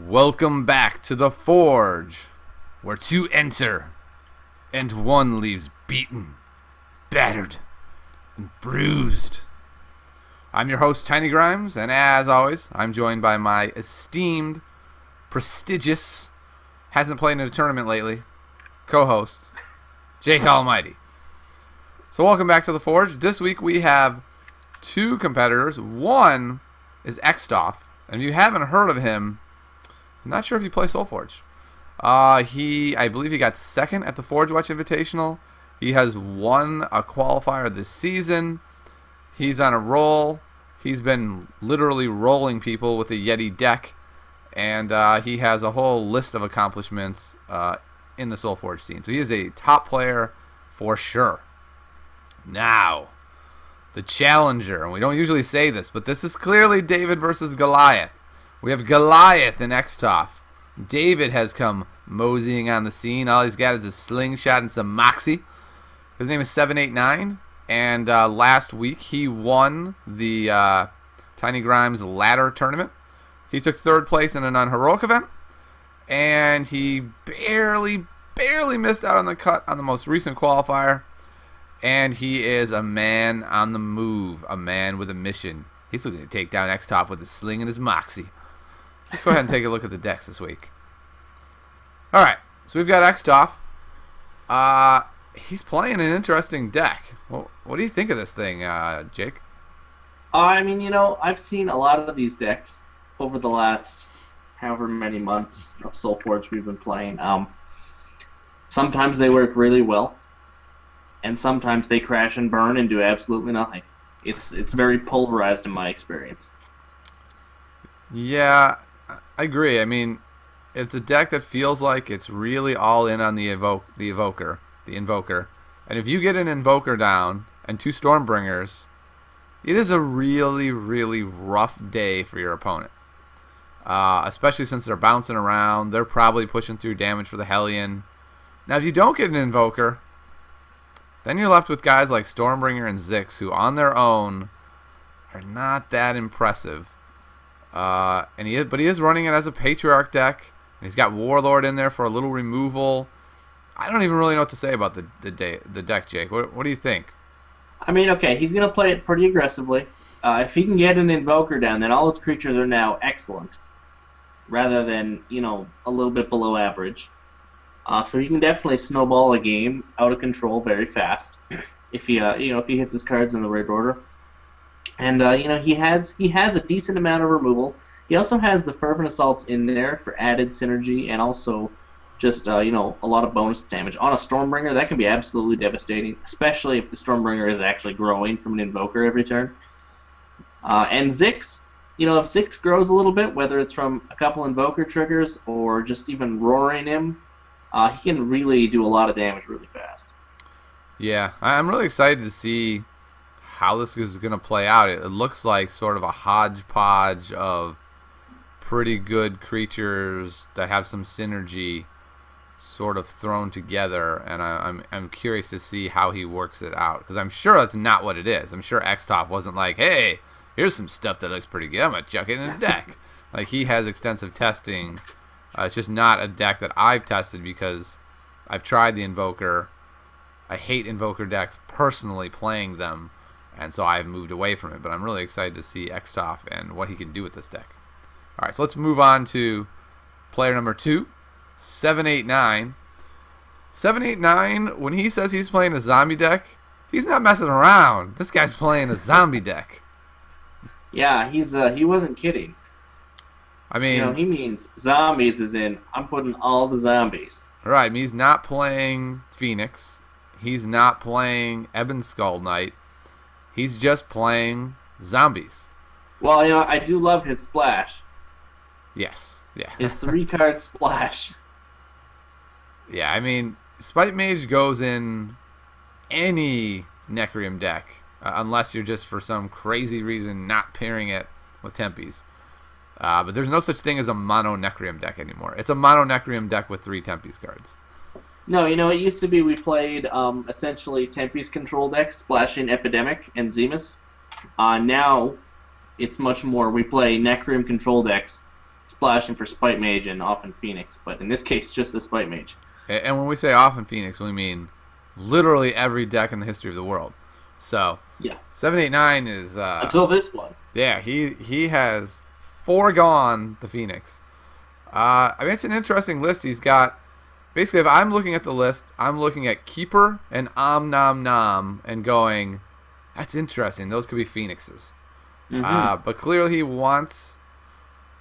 Welcome back to the Forge, where two enter, and one leaves beaten, battered, and bruised. I'm your host, Tiny Grimes, and as always, I'm joined by my esteemed, prestigious, hasn't played in a tournament lately, co-host, Jake Almighty. So welcome back to the Forge. This week we have two competitors. One is Xtof, and if you haven't heard of him, I'm not sure if he plays SoulForge. I believe he got second at the Forge Watch Invitational. He has won a qualifier this season. He's on a roll. He's been literally rolling people with the Yeti deck, and he has a whole list of accomplishments in the SoulForge scene. So he is a top player for sure. Now, the challenger, and we don't usually say this, but this is clearly David versus Goliath. We have Goliath in Xtof. David has come moseying on the scene. All he's got is a slingshot and some moxie. His name is SevenAteNine, and last week he won the Tiny Grimes ladder tournament. He took third place in an unheroic event, and he barely missed out on the cut on the most recent qualifier. And he is a man on the move, a man with a mission. He's looking to take down Xtof with his sling and his moxie. Let's go ahead and take a look at the decks this week. All right, so we've got Xtof. He's playing an interesting deck. Well, what do you think of this thing, Jake? I've seen a lot of these decks over the last however many months of SoulForge we've been playing. Sometimes they work really well, and sometimes they crash and burn and do absolutely nothing. It's very polarized in my experience. Yeah, I agree. I mean, it's a deck that feels like it's really all in on the Invoker. And if you get an Invoker down and two Stormbringers, it is a really, really rough day for your opponent. Especially since they're bouncing around. They're probably pushing through damage for the Hellion. Now, if you don't get an Invoker, then you're left with guys like Stormbringer and Zix, who on their own are not that impressive. But he is running it as a Patriarch deck. And he's got Warlord in there for a little removal. I don't even really know what to say about the deck, Jake. What do you think? I mean, okay, he's going to play it pretty aggressively. If he can get an Invoker down, then all his creatures are now excellent, rather than, a little bit below average. So he can definitely snowball a game out of control very fast if he hits his cards in the right order. And he has a decent amount of removal. He also has the Fervent Assault in there for added synergy and also just a lot of bonus damage. On a Stormbringer, that can be absolutely devastating, especially if the Stormbringer is actually growing from an Invoker every turn. And Zix, if Zix grows a little bit, whether it's from a couple Invoker triggers or just even roaring him, he can really do a lot of damage really fast. Yeah, I'm really excited to see how this is going to play out. It looks like sort of a hodgepodge of pretty good creatures that have some synergy sort of thrown together, and I'm curious to see how he works it out, because I'm sure that's not what it is. I'm sure Xtof wasn't like, hey, here's some stuff that looks pretty good, I'm going to chuck it in the deck. Like, he has extensive testing. It's just not a deck that I've tested because I've tried the Invoker. I hate Invoker decks personally playing them, and so I've moved away from it. But I'm really excited to see Xtof and what he can do with this deck. All right, so let's move on to player number 2, SevenAteNine. SevenAteNine, when he says he's playing a zombie deck, he's not messing around. This guy's playing a zombie deck. Yeah, he wasn't kidding. I mean, he means zombies as in, I'm putting all the zombies. Right, I mean, he's not playing Phoenix. He's not playing Ebon Skull Knight. He's just playing zombies. Well, I do love his splash. Yes, yeah. His 3-card splash. Yeah, I mean, Spite Mage goes in any Necrium deck, unless you're just for some crazy reason not pairing it with Tempes. But there's no such thing as a mono Necrium deck anymore. It's a mono Necrium deck with 3 Tempest cards. No, it used to be we played essentially Tempest control decks, splashing Epidemic and Zemus. Now it's much more we play Necrium control decks splashing for Spite Mage and often Phoenix, but in this case, just the Spite Mage. And when we say often Phoenix, we mean literally every deck in the history of the world. So Yeah. 789 is Until this one. yeah, he has foregone the Phoenix. I mean, it's an interesting list. He's got basically, if I'm looking at the list, I'm looking at Keeper and Nom Nom and going, that's interesting. Those could be Phoenixes. But clearly he wants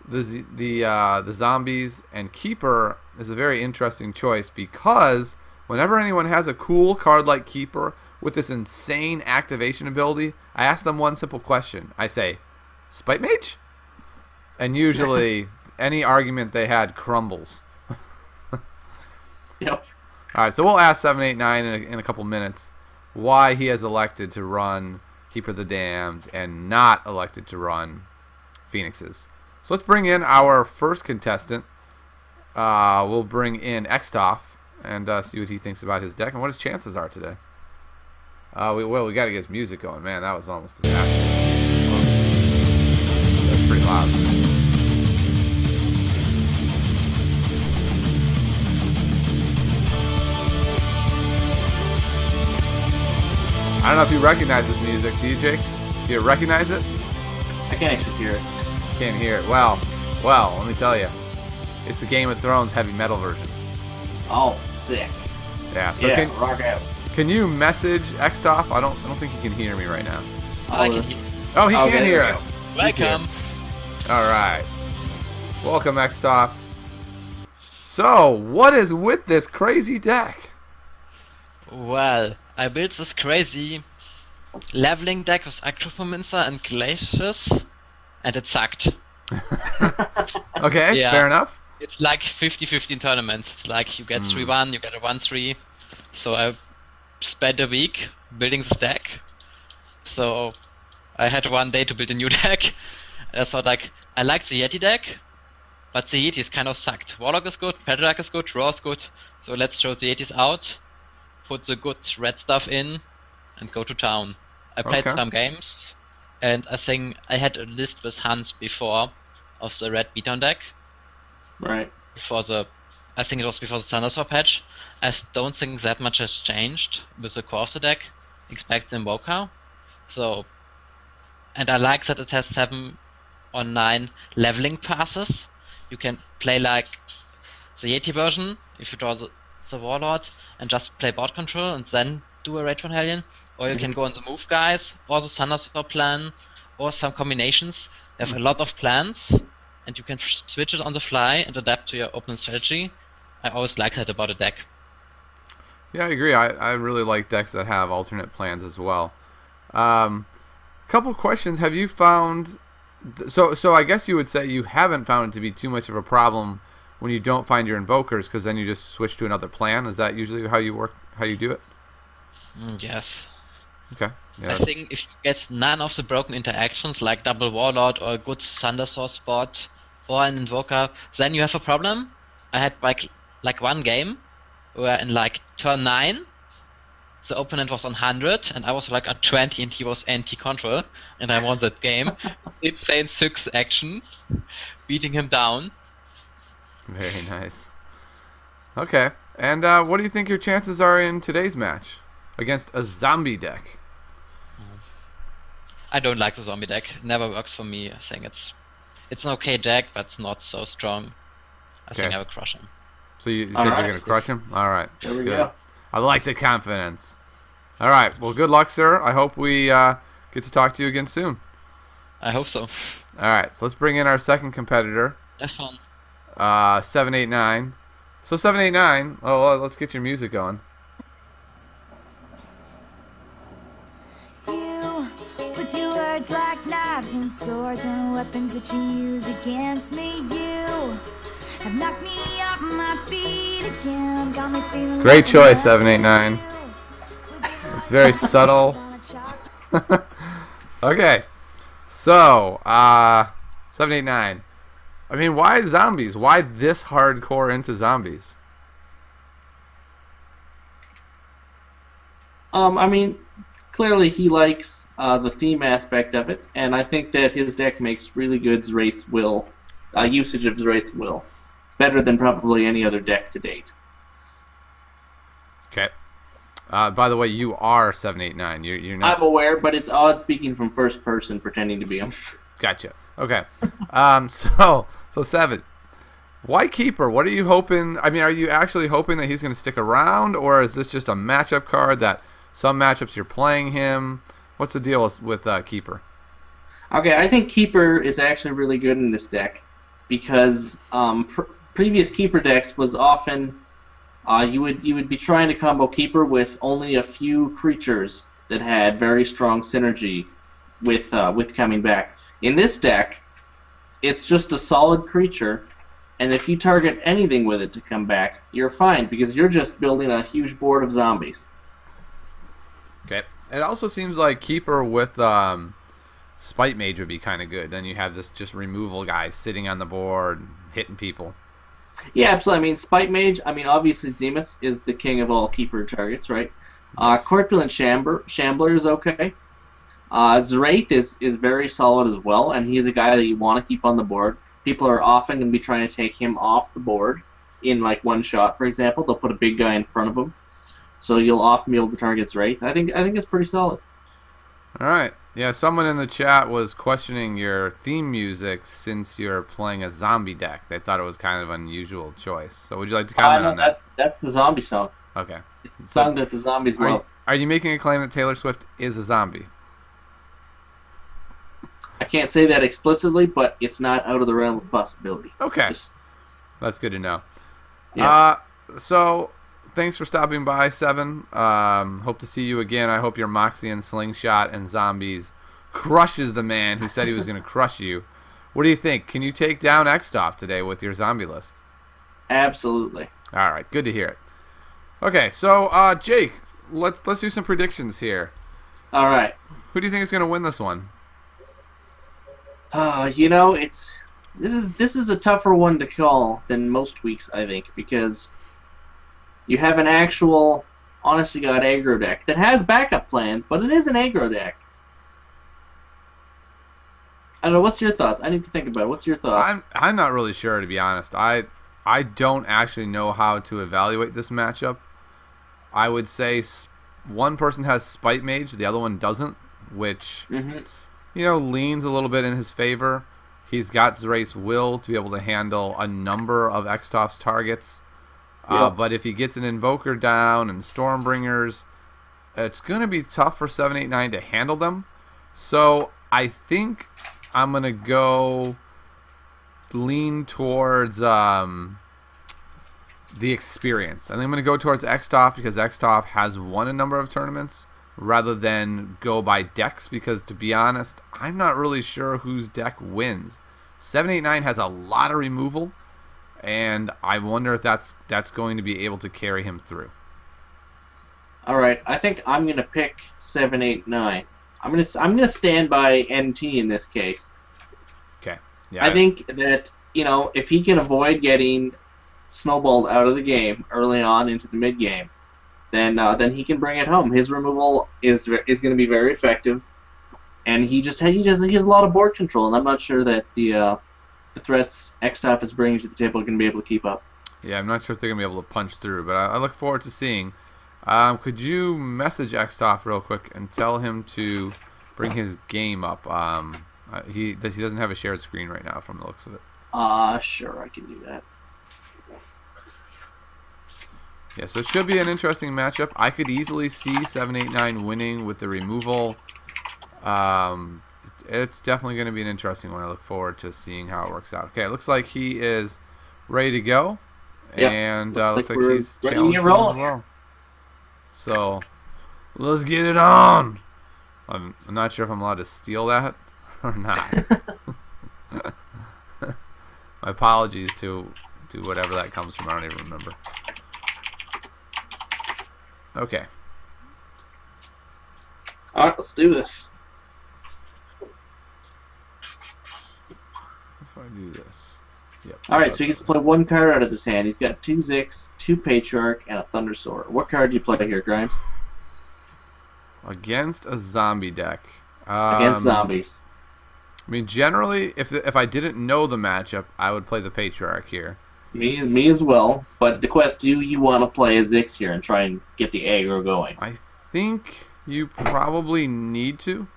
the zombies, and Keeper is a very interesting choice because whenever anyone has a cool card like Keeper with this insane activation ability, I ask them one simple question. I say, Spite Mage? And usually any argument they had crumbles. Yep. All right, so we'll ask 789 in a couple minutes why he has elected to run Keeper the Damned and not elected to run Phoenixes. So let's bring in our first contestant. We'll bring in Xtof and see what he thinks about his deck and what his chances are today. We got to get his music going. Man, that was almost disastrous. That's pretty loud. I don't know if you recognize this music. Do you, Jake? Do you recognize it? I can't actually hear it. Can't hear it. Well, let me tell you. It's the Game of Thrones heavy metal version. Oh, sick. Yeah. So Yeah, rock out. can you message Xtof? I don't think he can hear me right now. I can hear. Oh, he Okay, can there hear we go. us. Welcome. All right. Welcome, Xtof. So, what is with this crazy deck? Well, I built this crazy leveling deck with Acropomincer and Glaciers, and it sucked. Okay, Yeah. fair enough. It's like 50-50 in tournaments. It's like you get 3-1, you get a 1-3. So I spent a week building this deck. So I had one day to build a new deck. And I thought like, I like the Yeti deck, but the Yetis kind of sucked. Warlock is good, Patriarch is good, Raw is good. So let's throw the Yetis out, put the good red stuff in, and go to town. I played Okay. some games, and I think I had a list with Hans before of the red beatdown deck. Right. I think it was before the Thunderstorm patch. Don't think that much has changed with the core of the deck, except the Invoker. So, and I like that it has 7 or 9 leveling passes. You can play like the Yeti version, if you draw the Warlord, and just play board control and then do a Rage von Hellion. Or you can go on the move guys, or the Thunderstorm plan, or some combinations. You have a lot of plans, and you can switch it on the fly and adapt to your opponent's strategy. I always like that about a deck. Yeah, I agree. I really like decks that have alternate plans as well. Couple questions. Have you found... So I guess you would say you haven't found it to be too much of a problem when you don't find your invokers, because then you just switch to another plan. Is that usually how you do it? Yes. Okay. Yeah. I think if you get none of the broken interactions, like double Warlord or a good Thunderstorm spot or an Invoker, then you have a problem. I had like one game where in like turn 9, the opponent was on 100 and I was like at 20 and he was anti-control, and I won that game. Insane 6 action, beating him down. Very nice. Okay. And what do you think your chances are in today's match against a zombie deck? I don't like the zombie deck. It never works for me. I think it's an okay deck, but it's not so strong. I think I will crush him. So you think Alright. you're going to crush him? All right. There we Good. go. I like the confidence. All right. Well, good luck, sir. I hope we get to talk to you again soon. I hope so. All right. So let's bring in our second competitor, Have fun. 789. So 789, well, let's get your music going. You, with your words like knives and swords and weapons that you use against me, you have knocked me off my feet again, got me feeling Great like choice, another 789. you. It's very subtle. Okay. So, 789. I mean, why zombies? Why this hardcore into zombies? I mean, clearly he likes the theme aspect of it, and I think that his deck makes really good Zrate's Will usage of Zrate's Will. It's better than probably any other deck to date. Okay. By the way, you are 789. You're not. I'm aware, but it's odd speaking from first person, pretending to be him. Gotcha. Okay. So 7. Why keeper? What are you hoping? I mean, are you actually hoping that he's going to stick around, or is this just a matchup card that some matchups you're playing him? What's the deal with keeper? Okay, I think keeper is actually really good in this deck because previous keeper decks was often you would be trying to combo keeper with only a few creatures that had very strong synergy with coming back. In this deck, it's just a solid creature, and if you target anything with it to come back, you're fine because you're just building a huge board of zombies. Okay. It also seems like keeper with Spite Mage would be kind of good. Then you have this just removal guy sitting on the board, hitting people. Yeah, absolutely. I mean, Spite Mage, obviously Zemus is the king of all keeper targets, right? Yes. Corpulent Shambler is okay. Zrate is very solid as well, and he's a guy that you want to keep on the board. People are often going to be trying to take him off the board in like one shot, for example. They'll put a big guy in front of him, so you'll often be able to target Zrate. I think it's pretty solid. All right. Yeah, someone in the chat was questioning your theme music since you're playing a zombie deck. They thought it was kind of an unusual choice. So would you like to comment on that? That's the zombie song. Okay. It's the song that the zombies love. Are you making a claim that Taylor Swift is a zombie? I can't say that explicitly, but it's not out of the realm of possibility. Okay. That's good to know. Yeah. So, thanks for stopping by, 7. Hope to see you again. I hope your Moxie and Slingshot and Zombies crushes the man who said he was going to crush you. What do you think? Can you take down Xtof today with your zombie list? Absolutely. All right. Good to hear it. Okay. So, Jake, let's do some predictions here. All right. Who do you think is going to win this one? This is a tougher one to call than most weeks, I think, because you have an actual, honest-to-God aggro deck that has backup plans, but it is an aggro deck. I don't know. What's your thoughts? I need to think about it. What's your thoughts? I'm not really sure, to be honest. I don't actually know how to evaluate this matchup. I would say one person has Spite Mage, the other one doesn't, which leans a little bit in his favor. He's got Zrate's Will to be able to handle a number of Xtof's targets. But if he gets an Invoker down and Stormbringers, it's going to be tough for 789 to handle them. So I think I'm going to lean towards the experience. I think I'm going to go towards Xtof because Xtof has won a number of tournaments rather than go by decks because, to be honest, I'm not really sure whose deck wins. 789 has a lot of removal, and I wonder if that's going to be able to carry him through. All right, I think I'm going to pick 789. I'm going to stand by NT in this case. Okay. Yeah. I think that, if he can avoid getting snowballed out of the game early on into the mid game, then he can bring it home. His removal is going to be very effective, and he has a lot of board control, and I'm not sure that the threats Xtof is bringing to the table are going to be able to keep up. Yeah, I'm not sure if they're going to be able to punch through, but I look forward to seeing. Could you message Xtof real quick and tell him to bring his game up? He doesn't have a shared screen right now from the looks of it. Sure, I can do that. Yeah, so it should be an interesting matchup. I could easily see 789 winning with the removal. It's definitely going to be an interesting one. I look forward to seeing how it works out. Okay, it looks like he is ready to go. Yep. And looks like he's ready to challenged get as rolling. well. So, let's get it on. I'm not sure if I'm allowed to steal that or not. My apologies to whatever that comes from. I don't even remember. Okay. All right, let's do this. If I do this. Yep. All right, so he gets to play one card out of his hand. He's got 2 Zix, 2 Patriarch, and a Thundersword. What card do you play here, Grimes? Against a zombie deck. Against zombies. I mean, generally, if I didn't know the matchup, I would play the Patriarch here. Me as well. But the question: do you want to play a Zix here and try and get the aggro going? I think you probably need to.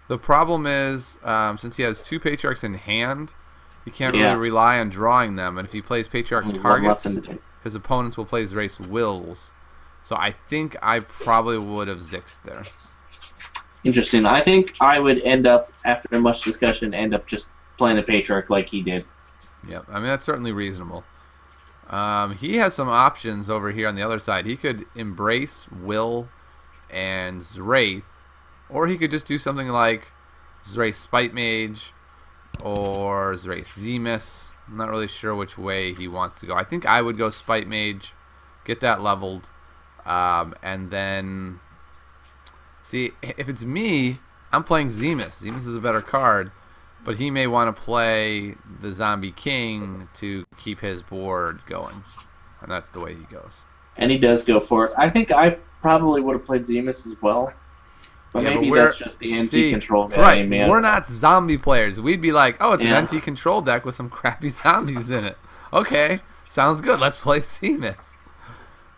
The problem is, since he has 2 Patriarchs in hand, he can't really rely on drawing them. And if he plays Patriarch Only one left targets, in the tank. his opponents will play Zrace Wills. So I think I probably would have Zixed there. Interesting. I think I would end up, after much discussion, just playing the Patriarch like he did. Yep, I mean, that's certainly reasonable. He has some options over here on the other side. He could embrace Will and Zraith, or he could just do something like Zraith Spite Mage or Zraith Zemus. I'm not really sure which way he wants to go. I think I would go Spite Mage, get that leveled, and then... See, if it's me, I'm playing Zemus. Zemus is a better card, but he may want to play the Zombie King to keep his board going, and that's the way he goes. And he does go for it. I think I probably would have played Zemus as well, but maybe that's just the NT control guy. Right, man. we're not zombie players. We'd be like, oh, it's an NT control deck with some crappy zombies in it. Okay, sounds good. Let's play Zemus.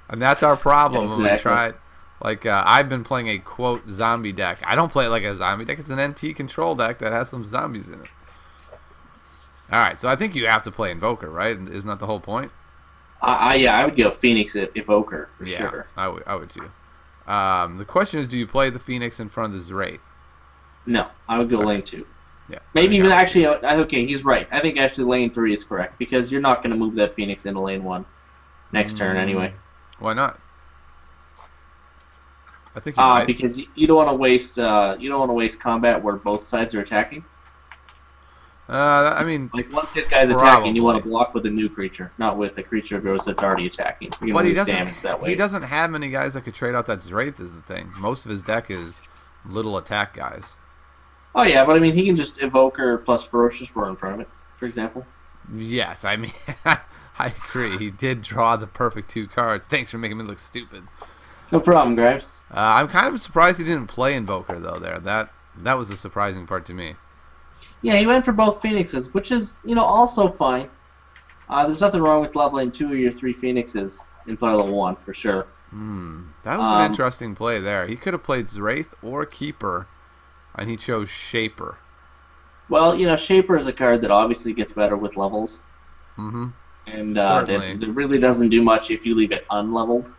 And that's our problem when we try it. Like, I've been playing a, quote, zombie deck. I don't play it like a zombie deck. It's an NT control deck that has some zombies in it. Alright, so I think you have to play Invoker, right? Isn't that the whole point? Yeah, I would go Phoenix at Evoker, for sure. I would too. The question is, do you play the Phoenix in front of the Zraith? No, I would go lane 2. Yeah. Maybe even actually, okay, he's right. I think actually lane 3 is correct, because you're not going to move that Phoenix into lane 1 next turn anyway. Why not? I think you because you don't want to waste combat where both sides are attacking. I mean, like once his guy's attacking, you want to block with a new creature, not with a creature of yours that's already attacking. But he doesn't have many guys that could trade out that Zraith is the thing. Most of his deck is little attack guys. Oh yeah, but I mean he can just Evoker plus Ferocious Roar in front of it, for example. Yes, I mean I agree. He did draw the perfect 2 cards. Thanks for making me look stupid. No problem, Grimes. I'm kind of surprised he didn't play Invoker though. That was the surprising part to me. Yeah, he went for both Phoenixes, which is also fine. There's nothing wrong with leveling 2 of your 3 Phoenixes in play level 1 for sure. That was an interesting play there. He could have played Zraith or Keeper, and he chose Shaper. Well, Shaper is a card that obviously gets better with levels. Mm-hmm. And it really doesn't do much if you leave it unleveled.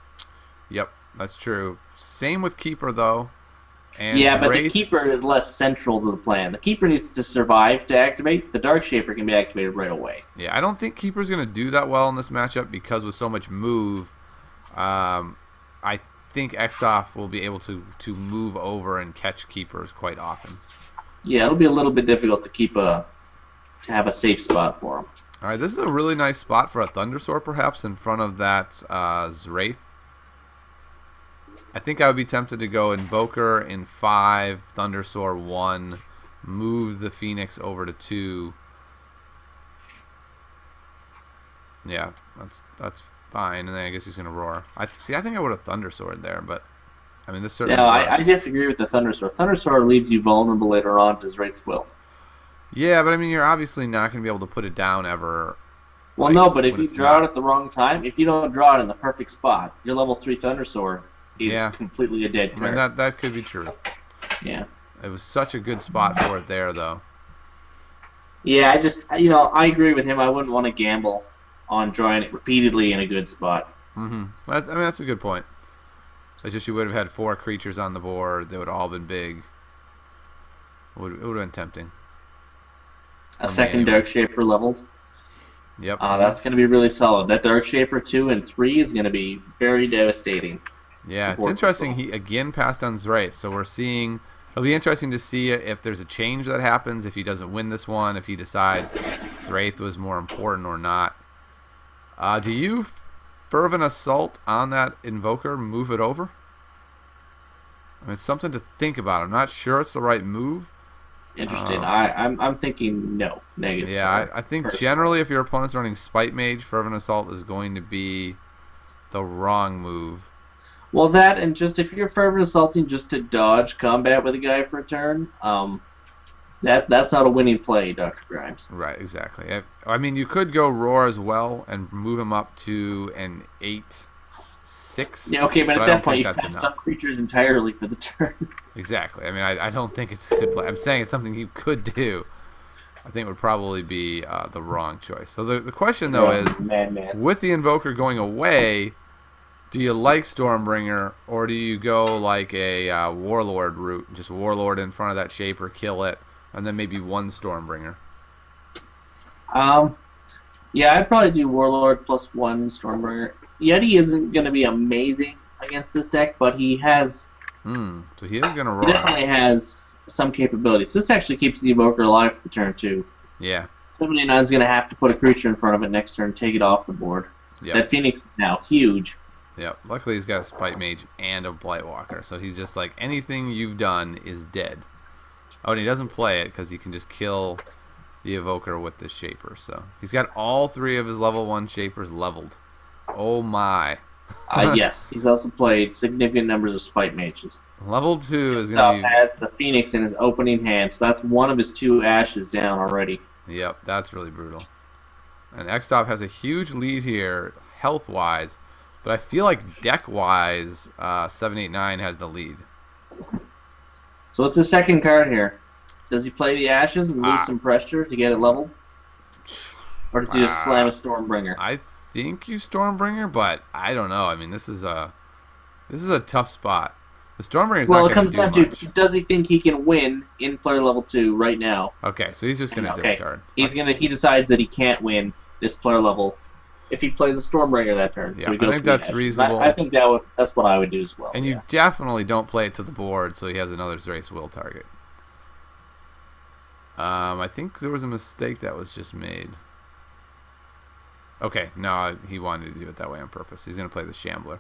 Yep, that's true. Same with Keeper, though. And yeah, but Zraith, the Keeper is less central to the plan. The Keeper needs to survive to activate. The Dark Shaper can be activated right away. Yeah, I don't think Keeper's going to do that well in this matchup because with so much move, I think Xtof will be able to move over and catch Keepers quite often. Yeah, it'll be a little bit difficult to have a safe spot for him. All right, this is a really nice spot for a Thundersaur, perhaps, in front of that Zraith. I think I would be tempted to go Invoker in 5, Thundersaur 1, move the Phoenix over to 2. Yeah, that's fine, and then I guess he's going to Roar. I think I would have Thundersword there, but I mean, this certainly works. I disagree with the Thundersaur. Thundersaur leaves you vulnerable later on to Zraith's Will. Yeah, but I mean, you're obviously not going to be able to put it down ever. Well, no, but if you draw it at the wrong time, if you don't draw it in the perfect spot, your level 3 Thundersaur is completely a dead card. I mean, that could be true. Yeah. It was such a good spot for it there, though. Yeah, I agree with him. I wouldn't want to gamble on drawing it repeatedly in a good spot. Mm-hmm. I mean, that's a good point. It's just you would have had 4 creatures on the board. They would have all been big. It would have been tempting. A second Dark Shaper leveled. Yep. That's going to be really solid. That Dark Shaper 2 and 3 is going to be very devastating. Yeah, it's interesting. He again passed on Zraith, so we're seeing. It'll be interesting to see if there's a change that happens, if he doesn't win this one, if he decides Zraith was more important or not. Do you Fervent Assault on that Invoker, move it over? I mean, it's something to think about. I'm not sure it's the right move. Interesting. I'm thinking no. Negative. Yeah, I think generally if your opponent's running Spite Mage, Fervent Assault is going to be the wrong move. Well, that and just if you're Fervent Assaulting just to dodge combat with a guy for a turn, That's not a winning play, Dr. Grimes. Right, exactly. I mean, you could go Roar as well and move him up to an 8/6. Yeah, okay, but I at don't that point, think you've that's passed enough. up creatures entirely for the turn. Exactly. I mean, I don't think it's a good play. I'm saying it's something you could do. I think it would probably be the wrong choice. So the question, though, is Man. with the Invoker going away, do you like Stormbringer, or do you go like a Warlord route? Just Warlord in front of that Shaper, kill it, and then maybe one Stormbringer? Yeah, I'd probably do Warlord plus one Stormbringer. Yeti isn't going to be amazing against this deck, but he has... So he is going to He roar. definitely has some capabilities. This actually keeps the Evoker alive for the turn, too. Yeah. 7/8/9's going to have to put a creature in front of it next turn, take it off the board. Yep. That Phoenix is now huge. Yep. Luckily, he's got a Spite Mage and a Blightwalker, so he's just like, anything you've done is dead. Oh, and he doesn't play it because he can just kill the Evoker with the Shaper. So he's got all 3 of his level 1 Shapers leveled. Oh my. Yes, he's also played significant numbers of Spite Mages. Level 2 is going Xtof to be... has the Phoenix in his opening hand, so that's one of his 2 ashes down already. Yep, that's really brutal. And Xtof has a huge lead here, health-wise, but I feel like deck-wise, 7/8/9 has the lead. So what's the second card here? Does he play the ashes and lose some pressure to get it leveled? Or does he just slam a Stormbringer? I think you Stormbringer, but I don't know. I mean, this is a tough spot. The Stormbringer's Well, not it going comes to do down much. to, does he think he can win in player level 2 right now? Okay, so he's just going to Okay, discard. he decides that he can't win this player level if he plays a Stormbringer that turn. Yeah, so he I goes think for the that's ashes. reasonable. I think that's what I would do as well. And you definitely don't play it to the board, so he has another Zrace Will target. I think there was a mistake that was just made. Okay, no, he wanted to do it that way on purpose. He's going to play the Shambler.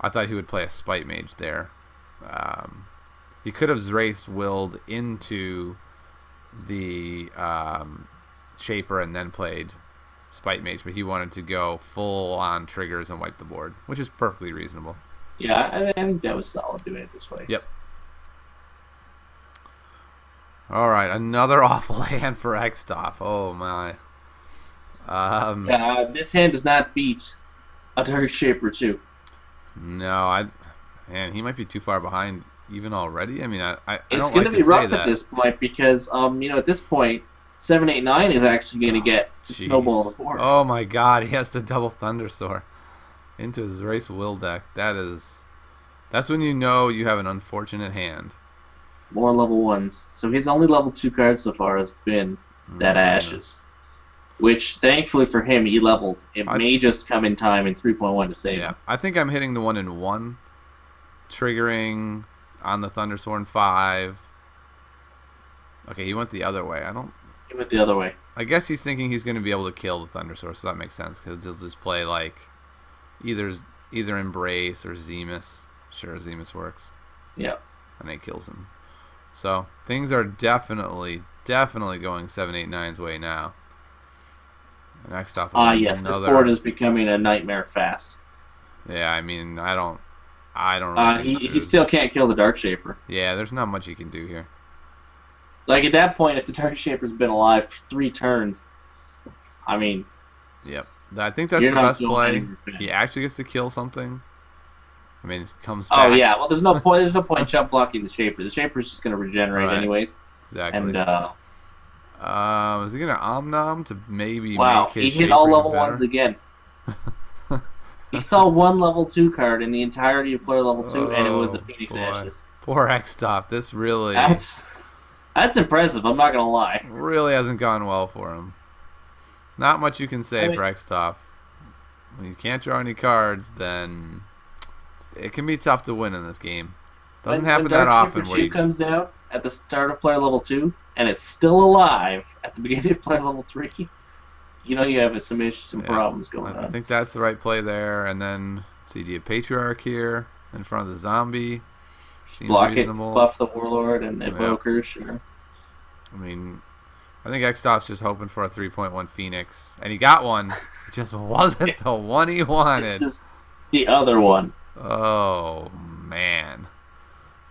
I thought he would play a Spite Mage there. He could have Zrace Willed into the Shaper and then played Spite Mage, but he wanted to go full on triggers and wipe the board, which is perfectly reasonable. Yeah, I think that was solid doing it this way. Yep. All right, another awful hand for Xtof. Oh my. This hand does not beat a Dark Shaper 2. No, man, he might be too far behind even already. I mean, I It's don't going like to be to say rough that. at this point because, at this point, 7/8/9 is actually going to get to Jeez. snowball the board. Oh my God, he has to double Thundersoar into his Race Will deck. That's when you know you have an unfortunate hand. More level 1s. So his only level 2 card so far has been that Ashes. Which, thankfully for him, he leveled. It may just come in time in 3.1 to save Yeah, him. I think I'm hitting the 1-in-1, triggering on the Thundersoar in 5. Okay, he went the other way. He went the other way. I guess he's thinking he's going to be able to kill the Thundersoar, so that makes sense because he'll just play like either Embrace or Zemus. Sure, Zemus works. Yeah. And it kills him. So things are definitely going 7/8/9's way now. And Xtof. Yes, this board is becoming a nightmare fast. Yeah, I mean, I don't really think He still can't kill the Dark Shaper. Yeah, there's not much he can do here. Like, at that point, if the Dark Shaper's been alive for 3 turns, I mean... Yep. I think that's the You're not best doing play. anything fast. He actually gets to kill something. I mean, it comes back. Oh, yeah. Well, there's no point jump blocking the Shaper. The Shaper's just going to regenerate Right. anyways. Exactly. And, is he going to Omnom to maybe wow, make his he hit Shaper all even level better? 1s again. He saw one level 2 card in the entirety of player level 2, and it was the Oh, Phoenix boy. Ashes. Poor Xtof. This really That's impressive, I'm not going to lie. really hasn't gone well for him. Not much you can say I mean- for Xtof. When you can't draw any cards, then it can be tough to win in this game. Doesn't happen when that Dark often. Shaper Where 2 you, comes down at the start of player level 2, and it's still alive at the beginning of player level 3, you know you have some issues, some Yeah. problems going I on. think that's the right play there. And then, see, do you Patriarch here in front of the zombie? Seems Block reasonable. it, buff the Warlord and Evoker, sure. I mean, I think Xtof's just hoping for a 3.1 Phoenix, and he got one. It just wasn't the one he wanted. This is the other one. Oh man,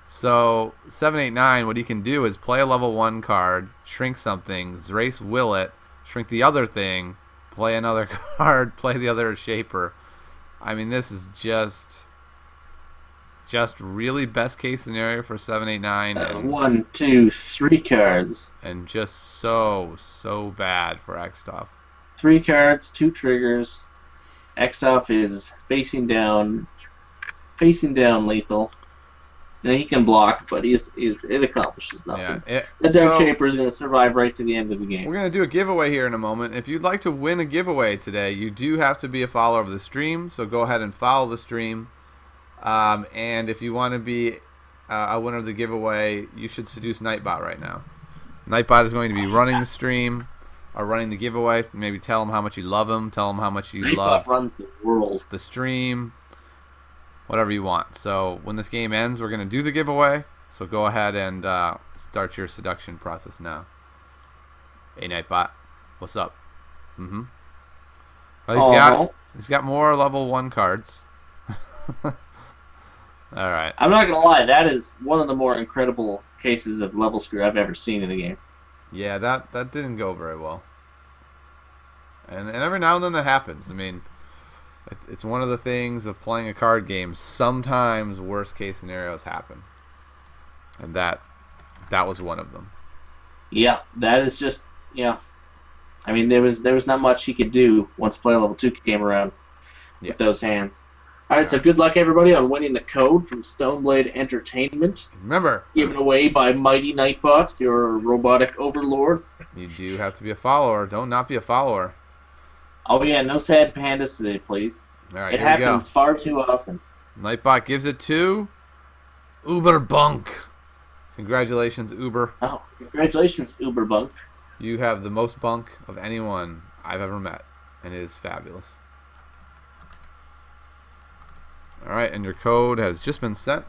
So 789, what he can do is play a level 1 card, shrink something, Zrace will it, shrink the other thing, play another card, play the other shaper. I mean, this is just really best case scenario for 789, and 1, 2, 3 cards. and just so bad for Xtof. 3 cards, 2 triggers. Xtof is facing down lethal. And he can block, but it accomplishes nothing. Yeah, The Dark Shaper is going to survive right to the end of the game. We're going to do a giveaway here in a moment. If you'd like to win a giveaway today, you do have to be a follower of the stream, so go ahead and follow the stream. And if you want to be a winner of the giveaway, you should seduce Nightbot right now. Nightbot is going to be running the stream, or running the giveaway. Maybe tell him how much you love him. Tell him how much you love runs the world. the stream. Whatever you want. So when this game ends, we're going to do the giveaway. So go ahead and start your seduction process now. Hey, Nightbot. What's up? Mm-hmm. Well, he's got more level 1 cards. All right. I'm not going to lie. That is one of the more incredible cases of level screw I've ever seen in the game. Yeah, that didn't go very well. And every now and then that happens. I mean, it's one of the things of playing a card game. Sometimes worst case scenarios happen, and that was one of them. Yeah, that is just I mean, there was not much he could do once play level 2 came around with those hands. All right, so good luck everybody on winning the code from Stoneblade Entertainment. Remember, given away by Mighty Nightbot, your robotic overlord. You do have to be a follower. Don't not be a follower. Oh yeah, no sad pandas today, please. All right, it happens far too often. Nightbot gives it to Uber Bunk. Congratulations, Uber. Oh, congratulations, Uber Bunk. You have the most bunk of anyone I've ever met, and it is fabulous. All right, and your code has just been sent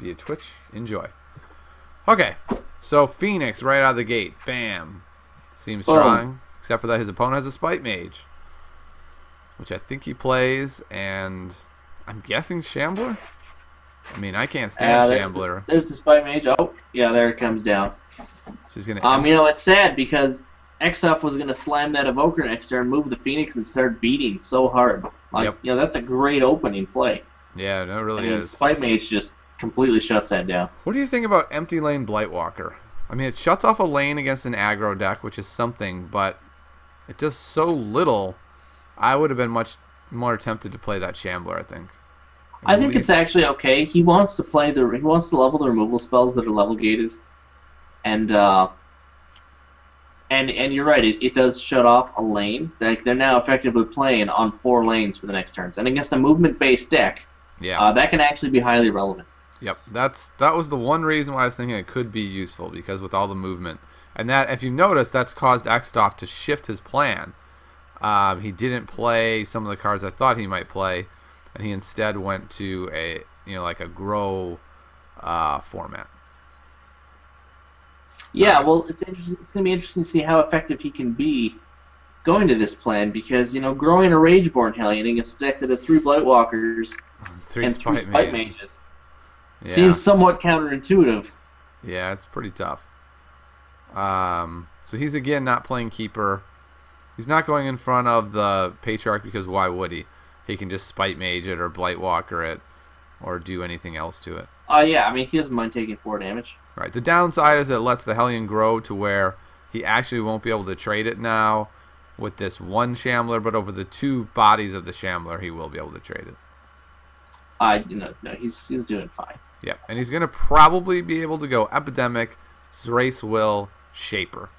via Twitch. Enjoy. Okay, so Phoenix right out of the gate. Bam. Seems strong, except for that his opponent has a Spite Mage, which I think he plays, and I'm guessing Shambler? I mean, I can't stand Shambler. There's the Spite Mage. Oh, yeah, there it comes down. So he's gonna it's sad because Xtof was going to slam that Evoker next turn, move the Phoenix, and start beating so hard. That's a great opening play. Yeah, no, it really is. Spite Mage just completely shuts that down. What do you think about Empty Lane Blightwalker? I mean, it shuts off a lane against an aggro deck, which is something, but it does so little. I would have been much more tempted to play that Shambler, I think. I think it's actually okay. He wants to level the removal spells that are level gated. And you're right, it does shut off a lane. They're now effectively playing on 4 lanes for the next turns. And against a movement-based deck, that can actually be highly relevant. Yep, that was the one reason why I was thinking it could be useful, because with all the movement. And that, if you notice, that's caused Xtof to shift his plan. He didn't play some of the cards I thought he might play, and he instead went to a grow format. Yeah, well, it's interesting. It's going to be interesting to see how effective he can be going to this plan, because growing a Rageborn Hellion against a deck that has 3 Blightwalkers and 3 Spite Mages seems somewhat counterintuitive. Yeah, it's pretty tough. So he's again not playing Keeper. He's not going in front of the Patriarch because why would he? He can just Spite Mage it or Blightwalker it or do anything else to it. Yeah, I mean, he doesn't mind taking 4 damage. Right. The downside is it lets the Hellion grow to where he actually won't be able to trade it now with this one Shambler, but over the 2 bodies of the Shambler, he will be able to trade it. No, he's doing fine. Yep, and he's going to probably be able to go Epidemic, Zrace Will, Shaper,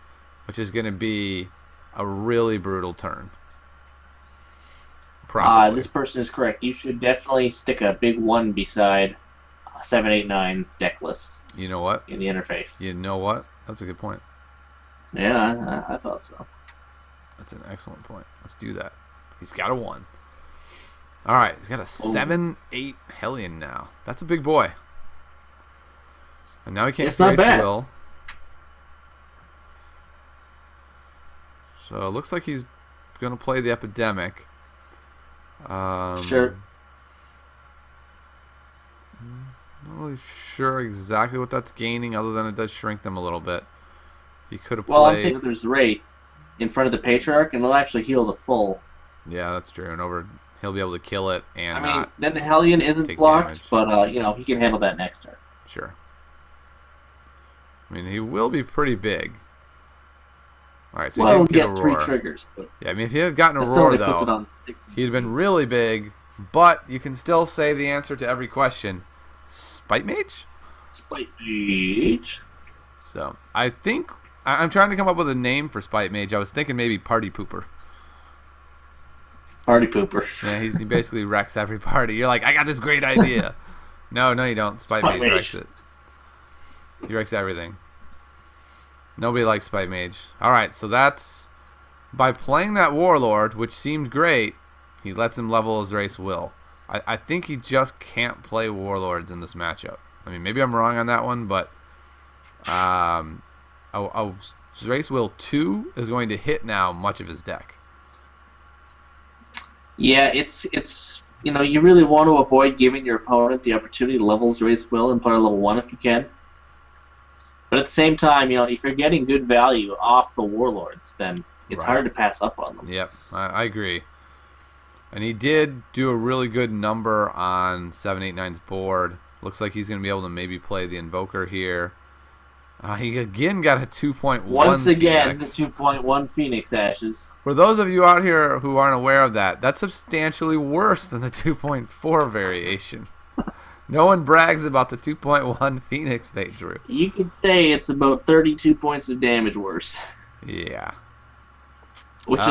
which is going to be a really brutal turn. Probably. This person is correct. You should definitely stick a big 1 beside 789's deck list. You know what? In the interface. You know what? That's a good point. Yeah, I thought so. That's an excellent point. Let's do that. He's got a 1. All right, he's got a 7/8 Hellion now. That's a big boy. And now he can't Zrace Will. So it looks like he's going to play the Epidemic. Sure. Not really sure exactly what that's gaining, other than it does shrink them a little bit. He could have Well, I'm played. thinking there's Wraith in front of the Patriarch, and it'll actually heal the full. Yeah, that's true. And he'll be able to kill it and I mean, not. then the Hellion isn't take blocked, damage. but he can handle that next turn. Sure. I mean, he will be pretty big. All right, so Well, he he'll didn't get get a 3 roar. triggers, but Yeah, I mean, if he had gotten a that still roar only puts it though, on 6. he'd been really big. But you can still say the answer to every question. Spite Mage. Spite Mage. So I think I'm trying to come up with a name for Spite Mage. I was thinking maybe Party Pooper. Party Pooper. Yeah, he basically wrecks every party. You're like, I got this great idea. No, you don't. Spite Mage wrecks it. He wrecks everything. Nobody likes Spite Mage. All right, so that's by playing that Warlord, which seemed great. He lets him level his race will. I think he just can't play Warlords in this matchup. I mean, maybe I'm wrong on that one, but race will 2 is going to hit now much of his deck. Yeah, it's you really want to avoid giving your opponent the opportunity to level his race will and play level 1 if you can. But at the same time, if you're getting good value off the Warlords, then it's Right. hard to pass up on them. Yep, I agree. And he did do a really good number on 789's board. Looks like he's going to be able to maybe play the Invoker here. He again got a 2.1 Once again, Phoenix. the 2.1 Phoenix Ashes. For those of you out here who aren't aware of that, that's substantially worse than the 2.4 variation. No one brags about the 2.1 Phoenix they drew. You could say it's about 32 points of damage worse, Yeah. which is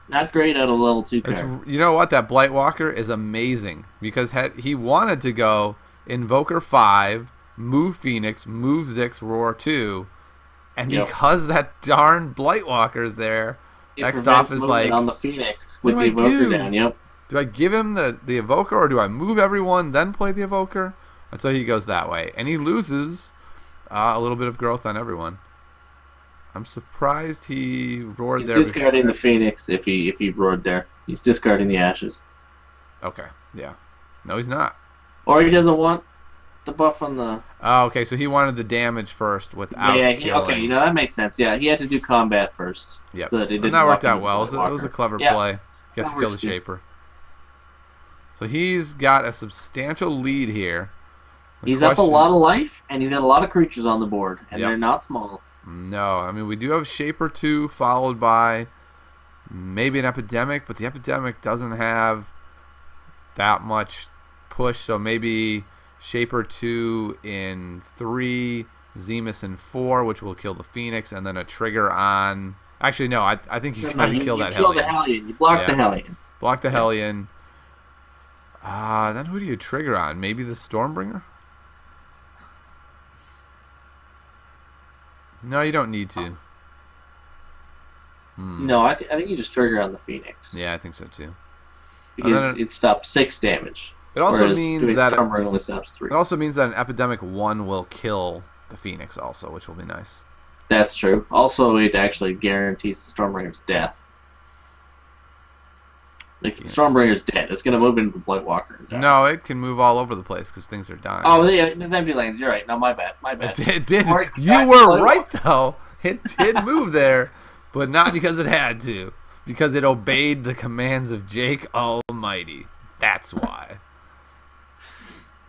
not great out of level 2 card. You know what? That Blightwalker is amazing because he wanted to go Invoker 5, move Phoenix, move Zix, Roar 2, and because that darn Blightwalker's there, It Xtof prevents is movement like, on the Phoenix with what the do I Evoker do? down. Yep. do I give him the Evoker or do I move everyone, then play the Evoker? And so he goes that way. And he loses a little bit of growth on everyone. I'm surprised he roared He's there. discarding the Phoenix if he roared there. He's discarding the Ashes. Okay, yeah. No, he's not. Or he doesn't want the buff on the... Oh, okay, so he wanted the damage first without killing. Okay, that makes sense. Yeah, he had to do combat first. Yep. So that it And didn't that worked lock out into well. the It was a clever Yeah. play. You have That to kill the works too. Shaper. So he's got a substantial lead here. The He's up a question- lot of life, and he's got a lot of creatures on the board, and Yep. they're not small. No, I mean, we do have Shaper 2 followed by maybe an Epidemic, but the Epidemic doesn't have that much push, so maybe Shaper 2 in 3, Zemus in 4, which will kill the Phoenix, and then a trigger on... Actually, no, I think you gotta kill that kill Hellion. the Hellion. You block the Yeah. Hellion. Block the Hellion. Then who do you trigger on? Maybe the Stormbringer? No, you don't need to. No, I think you just trigger on the Phoenix. Yeah, I think so too. Because it stops 6 damage. It also whereas means doing that Stormbringer only stops 3. it also means that an Epidemic 1 will kill the Phoenix also, which will be nice. That's true. Also, it actually guarantees the Stormbringer's death. Like, if the Stormbringer's dead, it's going to move into the Blightwalker. And die. No, it can move all over the place because things are dying. Oh, yeah, there's empty lanes. You're right. No, my bad. My bad. It did. Or it You got were Blightwalker. right though. It did move there, but not because it had to. Because it obeyed the commands of Jake Almighty. That's why.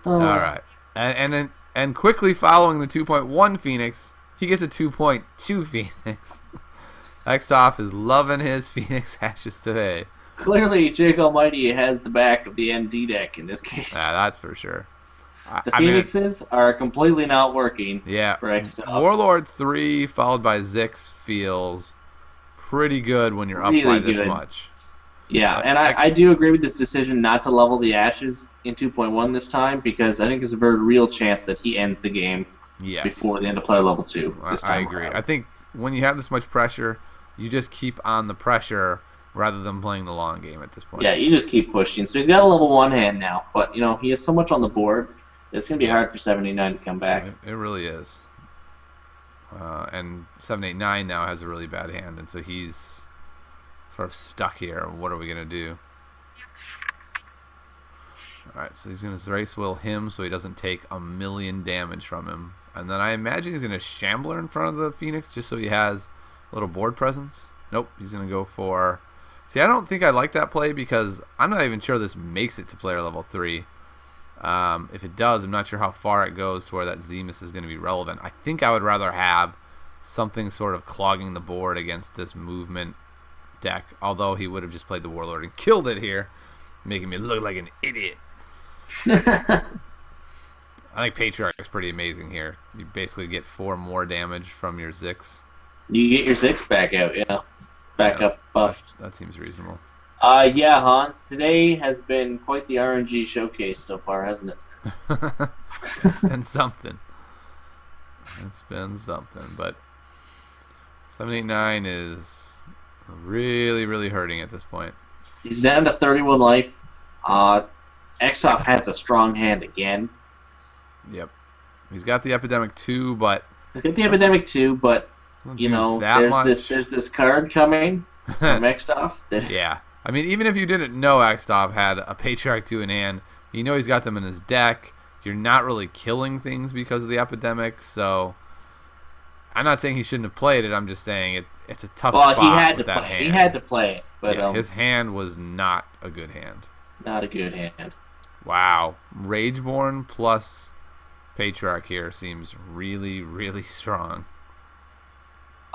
Oh. All right, and quickly following the 2.1 Phoenix, he gets a 2.2 Phoenix. Xtof is loving his Phoenix Ashes today. Clearly, Jake Almighty has the back of the ND deck in this case. That's for sure. The I mean, Phoenixes are completely not working yeah. for Xtof. Warlord 3 followed by Zix feels pretty good when you're up Really by this good. much. Yeah, and I do agree with this decision not to level the Ashes in 2.1 this time, because I think there's a very real chance that he ends the game Yes. before the end of player level 2 this I time agree. around. I think when you have this much pressure, you just keep on the pressure rather than playing the long game at this point. Yeah, you just keep pushing. So he's got a level 1 hand now, but he has so much on the board, it's going to be hard for 789 to come back. It really is. And 789 now has a really bad hand, and so he's sort of stuck here. What are we going to do? Alright, so he's going to Race Will him so he doesn't take a million damage from him. And then I imagine he's going to Shambler in front of the Phoenix just so he has a little board presence. Nope, he's going to go for... See, I don't think I like that play because I'm not even sure this makes it to player level 3. If it does, I'm not sure how far it goes to where that Zemus is going to be relevant. I think I would rather have something sort of clogging the board against this movement deck, although he would have just played the Warlord and killed it here, making me look like an idiot. I think Patriarch is pretty amazing here. You basically get 4 more damage from your Zix. You get your Zix back out, yeah. Back up buffed. That seems reasonable. Yeah, Hans. Today has been quite the RNG showcase so far, hasn't it? It's been something. It's been something. But 789 is really, really hurting at this point. He's down to 31 life. Xtof has a strong hand again. Yep. He's got the Epidemic too, but... He's got the Epidemic too, but, you know, there's this card coming from Xtof. Yeah. I mean, even if you didn't know Xtof had a Patriarch 2 in hand, you know he's got them in his deck. You're not really killing things because of the Epidemic, so... I'm not saying he shouldn't have played it. I'm just saying it's a tough spot he had with to that play. hand. He had to play it, but yeah, his hand was not a good hand. Not a good hand. Wow. Rageborn plus Patriarch here seems really, really strong.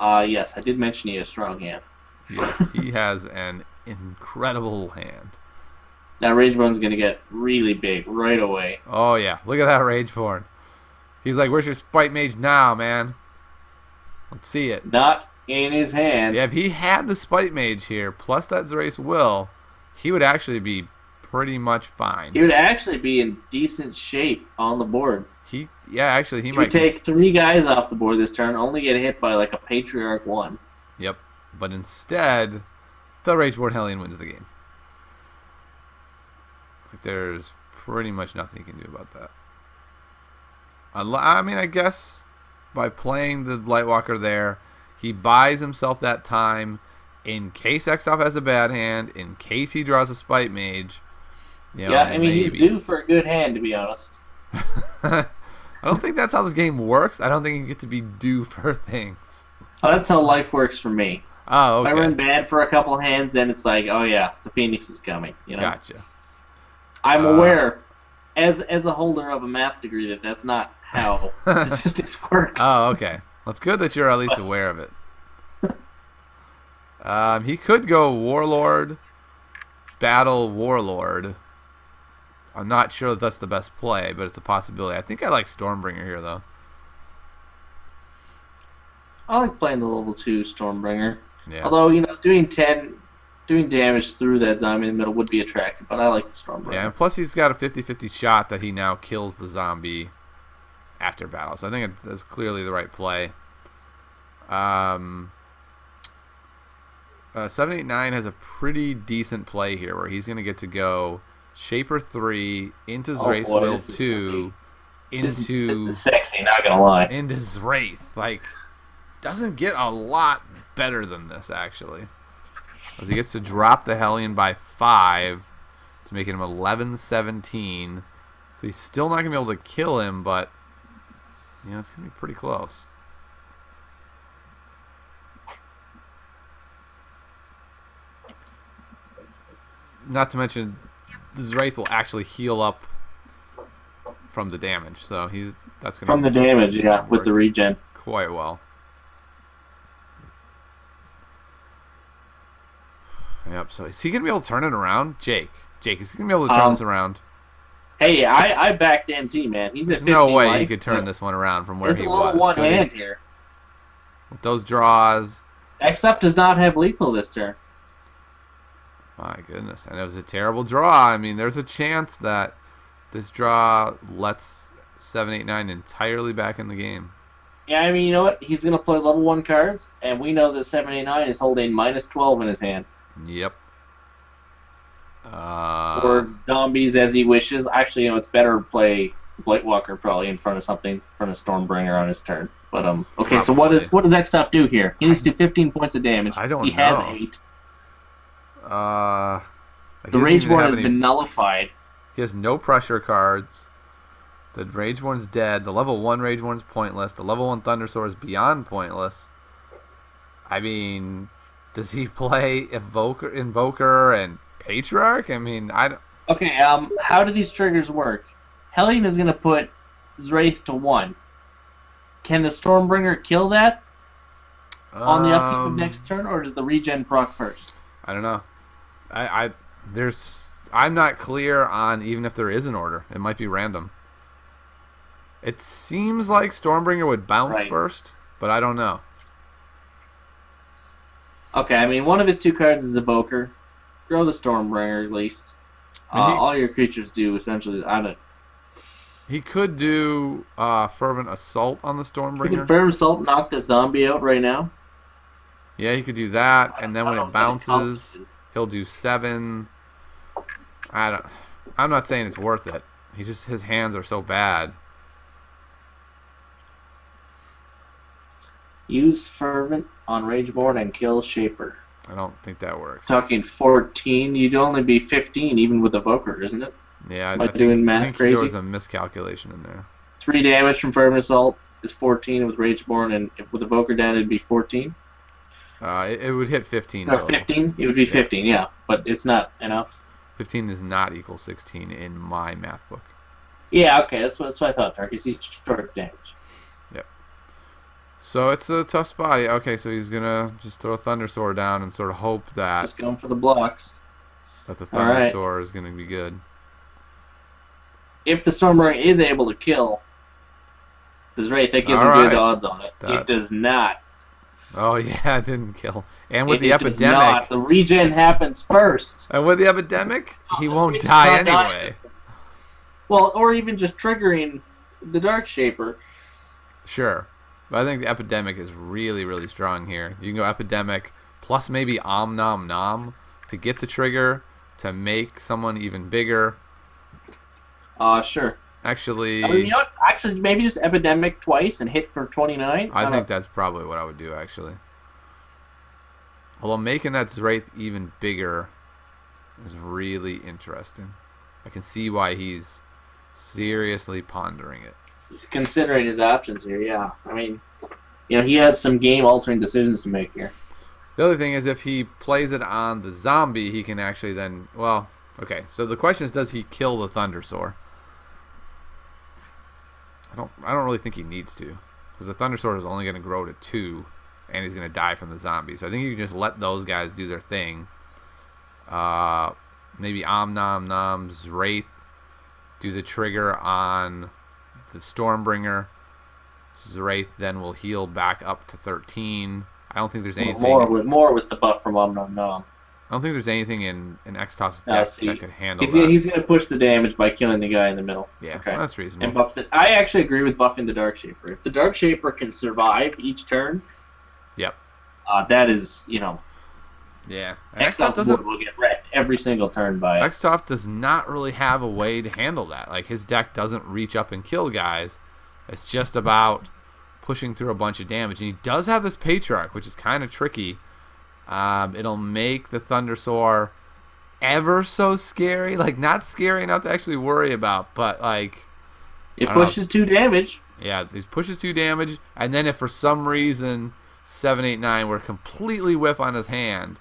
Yes, I did mention he had a strong hand. Yes, he has an incredible hand. That Rageborn's going to get really big right away. Oh, yeah. Look at that Rageborn. He's like, where's your Spite Mage now, man? Let's see it. Not in his hand. Yeah, if he had the Spite Mage here, plus that Zerace Will, he would actually be pretty much fine. He would actually be in decent shape on the board. He might would take 3 guys off the board this turn, only get hit by like a Patriarch 1. Yep. But instead, the Rageborn Hellion wins the game. Like, there's pretty much nothing you can do about that. I mean, I guess by playing the Blightwalker there, he buys himself that time in case Xtof has a bad hand, in case he draws a Spite Mage. You know, yeah, I mean, maybe. he's due for a good hand, to be honest. I don't think that's how this game works. I don't think you get to be due for things. Oh, that's how life works for me. Oh, okay. If I run bad for a couple hands, then it's like, oh yeah, the Phoenix is coming. You know? Gotcha. I'm aware, as a holder of a math degree, that's not how statistics works. Oh, okay. Well, it's good that you're at least aware of it. He could go Warlord, Battle Warlord. I'm not sure that that's the best play, but it's a possibility. I think I like Stormbringer here, though. I like playing the level 2 Stormbringer. Yeah. Although, you know, doing damage through that zombie in the middle would be attractive, but I like the Stormbringer. Yeah, and plus he's got a 50-50 shot that he now kills the zombie after battle. So I think it's clearly the right play. 789 has a pretty decent play here where he's going to get to go Shaper 3 into Zerace Will 2 This is sexy, not gonna lie. into Zraith. Like, doesn't get a lot better than this, actually. As he gets to drop the Hellion by 5 to make him 11-17. So he's still not going to be able to kill him, but, you know, it's going to be pretty close. Not to mention, the Zraith will actually heal up from the damage, so that's going to From the damage, yeah, with the regen. quite well. Yep, so is he going to be able to turn it around? Jake, is he going to be able to turn this around? Hey, I backed MT, man. He's There's at 15 no way life. he could turn this one around from where It's he a was. little one could he? hand here. With those draws. Xtof does not have lethal this turn. My goodness. And it was a terrible draw. I mean, there's a chance that this draw lets 789 entirely back in the game. Yeah, I mean, you know what? He's going to play level 1 cards, and we know that 789 is holding -12 in his hand. Yep. Or zombies as he wishes. Actually, you know, it's better to play Blightwalker probably in front of Stormbringer on his turn. But okay, so what does Xtof do here? He needs to do 15 points of damage. I don't He know. has 8. The The Rageborn has been nullified. He has no pressure cards. The Rageborn's dead. The level 1 Rageborn's pointless. The level 1 Thundersaur is beyond pointless. I mean, does he play Invoker and Patriarch? I mean, I don't... Okay, how do these triggers work? Hellion is going to put Zraith to 1. Can the Stormbringer kill that on the upkeep of next turn, or does the regen proc first? I don't know. I'm not clear on even if there is an order. It might be random. It seems like Stormbringer would bounce first, but I don't know. Okay, I mean, one of his 2 cards is Evoker. Grow the Stormbringer at least. All your creatures do essentially. He could do Fervent Assault on the He Stormbringer. can Fervent Assault knock the zombie out right now. Yeah, he could do that, and then when it bounces, he'll do 7. I'm not saying it's worth it. His hands are so bad. Use Fervent on Rageborn and kill Shaper. I don't think that works. Talking 14, you'd only be 15 even with Evoker, isn't it? Yeah, I think there was a miscalculation in there. 3 damage from Fervent Assault is 14 with Rageborn, and with Evoker down it'd be 14. It would hit 15 Or total. 15? It would be 15, yeah. But it's not enough. 15 is not equal 16 in my math book. Yeah, okay, that's what I thought, Tarkus. He's short damage. Yep. So it's a tough spot. Okay, so he's going to just throw a Thundersaur down and sort of hope that Just going for the blocks. the Thundersaur is going to be good. If the Stormbringer is able to kill the Zraith, that gives him good odds on it. It does not. Oh, yeah, it didn't kill. And with the It does Epidemic... not. The regen happens first. And with the Epidemic, he won't die anyway. Well, or even just triggering the Dark Shaper. Sure. But I think the Epidemic is really, really strong here. You can go Epidemic plus maybe Om Nom Nom to get the trigger to make someone even bigger. Sure. Actually... I mean, you know what? Actually, maybe just Epidemic twice and hit for 29. I think that's probably what I would do, actually. Although making that Zraith even bigger is really interesting. I can see why he's seriously pondering it. Considering his options here, yeah. I mean, he has some game-altering decisions to make here. The other thing is if he plays it on the zombie, he can actually then... Well, okay. So the question is, does he kill the Thundersaur? I don't really think he needs to, because the Thundersaur is only going to grow to 2, and he's going to die from the zombie. So I think you can just let those guys do their thing. Maybe Om Nom Nom Zraith do the trigger on the Stormbringer. Zraith then will heal back up to 13. I don't think there's anything more with the buff from Om Nom Nom. I don't think there's anything in Xtof's deck that could handle that. He's going to push the damage by killing the guy in the middle. Yeah, okay. Well, that's reasonable. And buff I actually agree with buffing the Dark Shaper. If the Dark Shaper can survive each turn, yep. That is, Yeah. Xtof will get wrecked every single turn by it. Xtof does not really have a way to handle that. Like, his deck doesn't reach up and kill guys. It's just about pushing through a bunch of damage. And he does have this Patriarch, which is kind of tricky. It'll make the Thundersaur ever so scary. Like, not scary enough to actually worry about, but, like... It pushes 2 damage. Yeah, it pushes 2 damage, and then if for some reason 7/8/9 were completely whiff on his hand,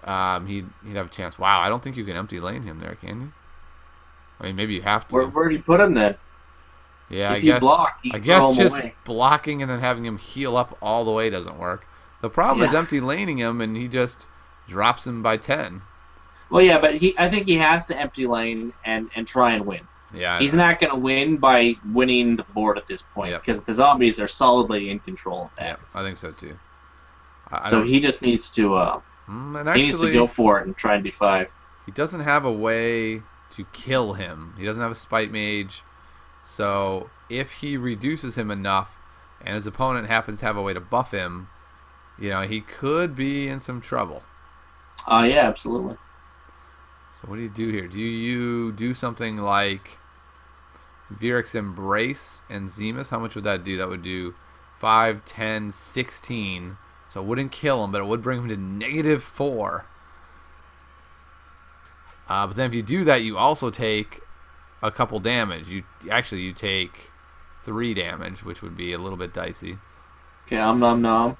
he'd have a chance. Wow, I don't think you can empty lane him there, can you? I mean, maybe you have to. Where'd you put him then? Yeah, if I guess just away. blocking and then having him heal up all the way doesn't work. The problem is empty laning him, and he just drops him by 10. Well, yeah, but I think he has to empty lane and try and win. Yeah, he's not going to win by winning the board at this point, because the zombies are solidly in control of that. Yeah, I think so too. So he just needs to he needs to go for it and try and be 5. He doesn't have a way to kill him. He doesn't have a Spite Mage. So if he reduces him enough and his opponent happens to have a way to buff him, he could be in some trouble. Yeah, absolutely. So what do you do here? Do you do something like Virix Embrace and Zemus? How much would that do? That would do 5, 10, 16. So it wouldn't kill him, but it would bring him to -4. But then if you do that, you also take a couple damage. You take 3 damage, which would be a little bit dicey. Okay, nom. Alright,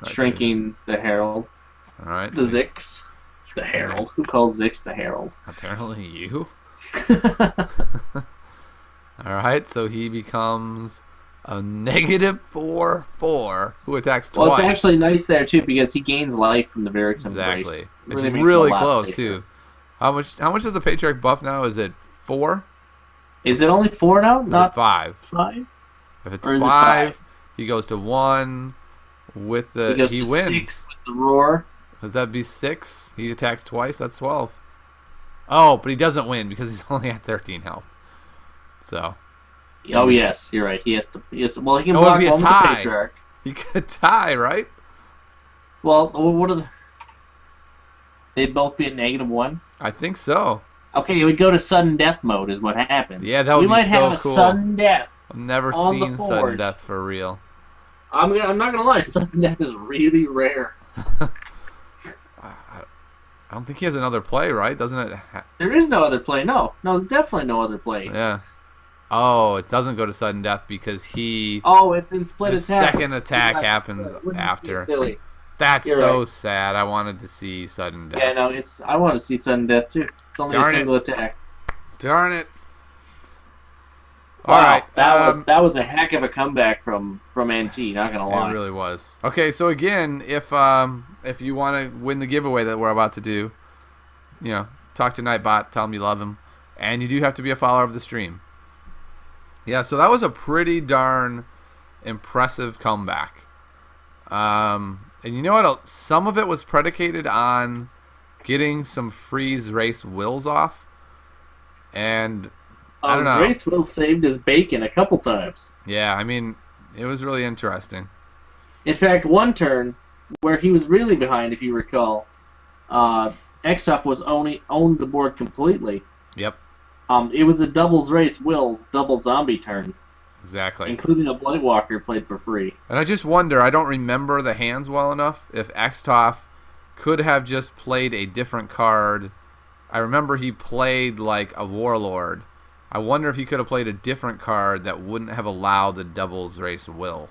Shrinking the Herald. All right. The Zix. The Herald. Who calls Zix the Herald? Apparently you. All right, so he becomes a -4/4 who attacks twice. Well, it's actually nice there too because he gains life from the Varix exactly. Embrace. It's Really makes really him a lot close safer. too. How much is the Patriarch buff now? Is it 4? Is it only 4 now? Or is Not it 5? 5? If it's Or is it 5, 5? he goes to 1 with the He goes he to wins. 6 with the roar. Does that be 6? He attacks twice. That's 12. Oh, but he doesn't win because he's only at 13 health. So. Oh yes, you're right. He has to. Well, he can Oh, it'd block be a one with the tie. Patriarch. He could tie, right? Well, what are the? They'd both be at -1. I think so. Okay, we go to sudden death mode is what happens. Yeah, that would we be might so have cool. a sudden death. I've never On the seen sudden Forge. death for real. I'm not gonna lie, sudden death is really rare. I don't think he has another play, right? Doesn't it? There is no other play. No, there's definitely no other play. Yeah. Oh, it doesn't go to sudden death because he. Oh, it's in split His attack. second attack It's not- happens wouldn't be after. Silly. That's You're so right. sad. I wanted to see sudden death. Yeah, no, it's. I want to see sudden death too. It's only Darn a it. single attack. Darn it. Wow, All right. that was a heck of a comeback from NT. Not gonna lie. It really was. Okay, so again, if you want to win the giveaway that we're about to do, talk to Nightbot, tell him you love him, and you do have to be a follower of the stream. Yeah, so that was a pretty darn impressive comeback. And you know what? Some of it was predicated on getting some freeze race wills off, and I don't know. Race Will saved his bacon a couple times. Yeah, I mean, it was really interesting. In fact, one turn where he was really behind, if you recall, Xtof was owned the board completely. Yep, It was a doubles race will double zombie turn, exactly. including a Blightwalker played for free. And I just wonder, I don't remember the hands well enough, if Xtof could have just played a different card. I remember he played like a Warlord. I wonder if he could have played a different card that wouldn't have allowed the doubles race will.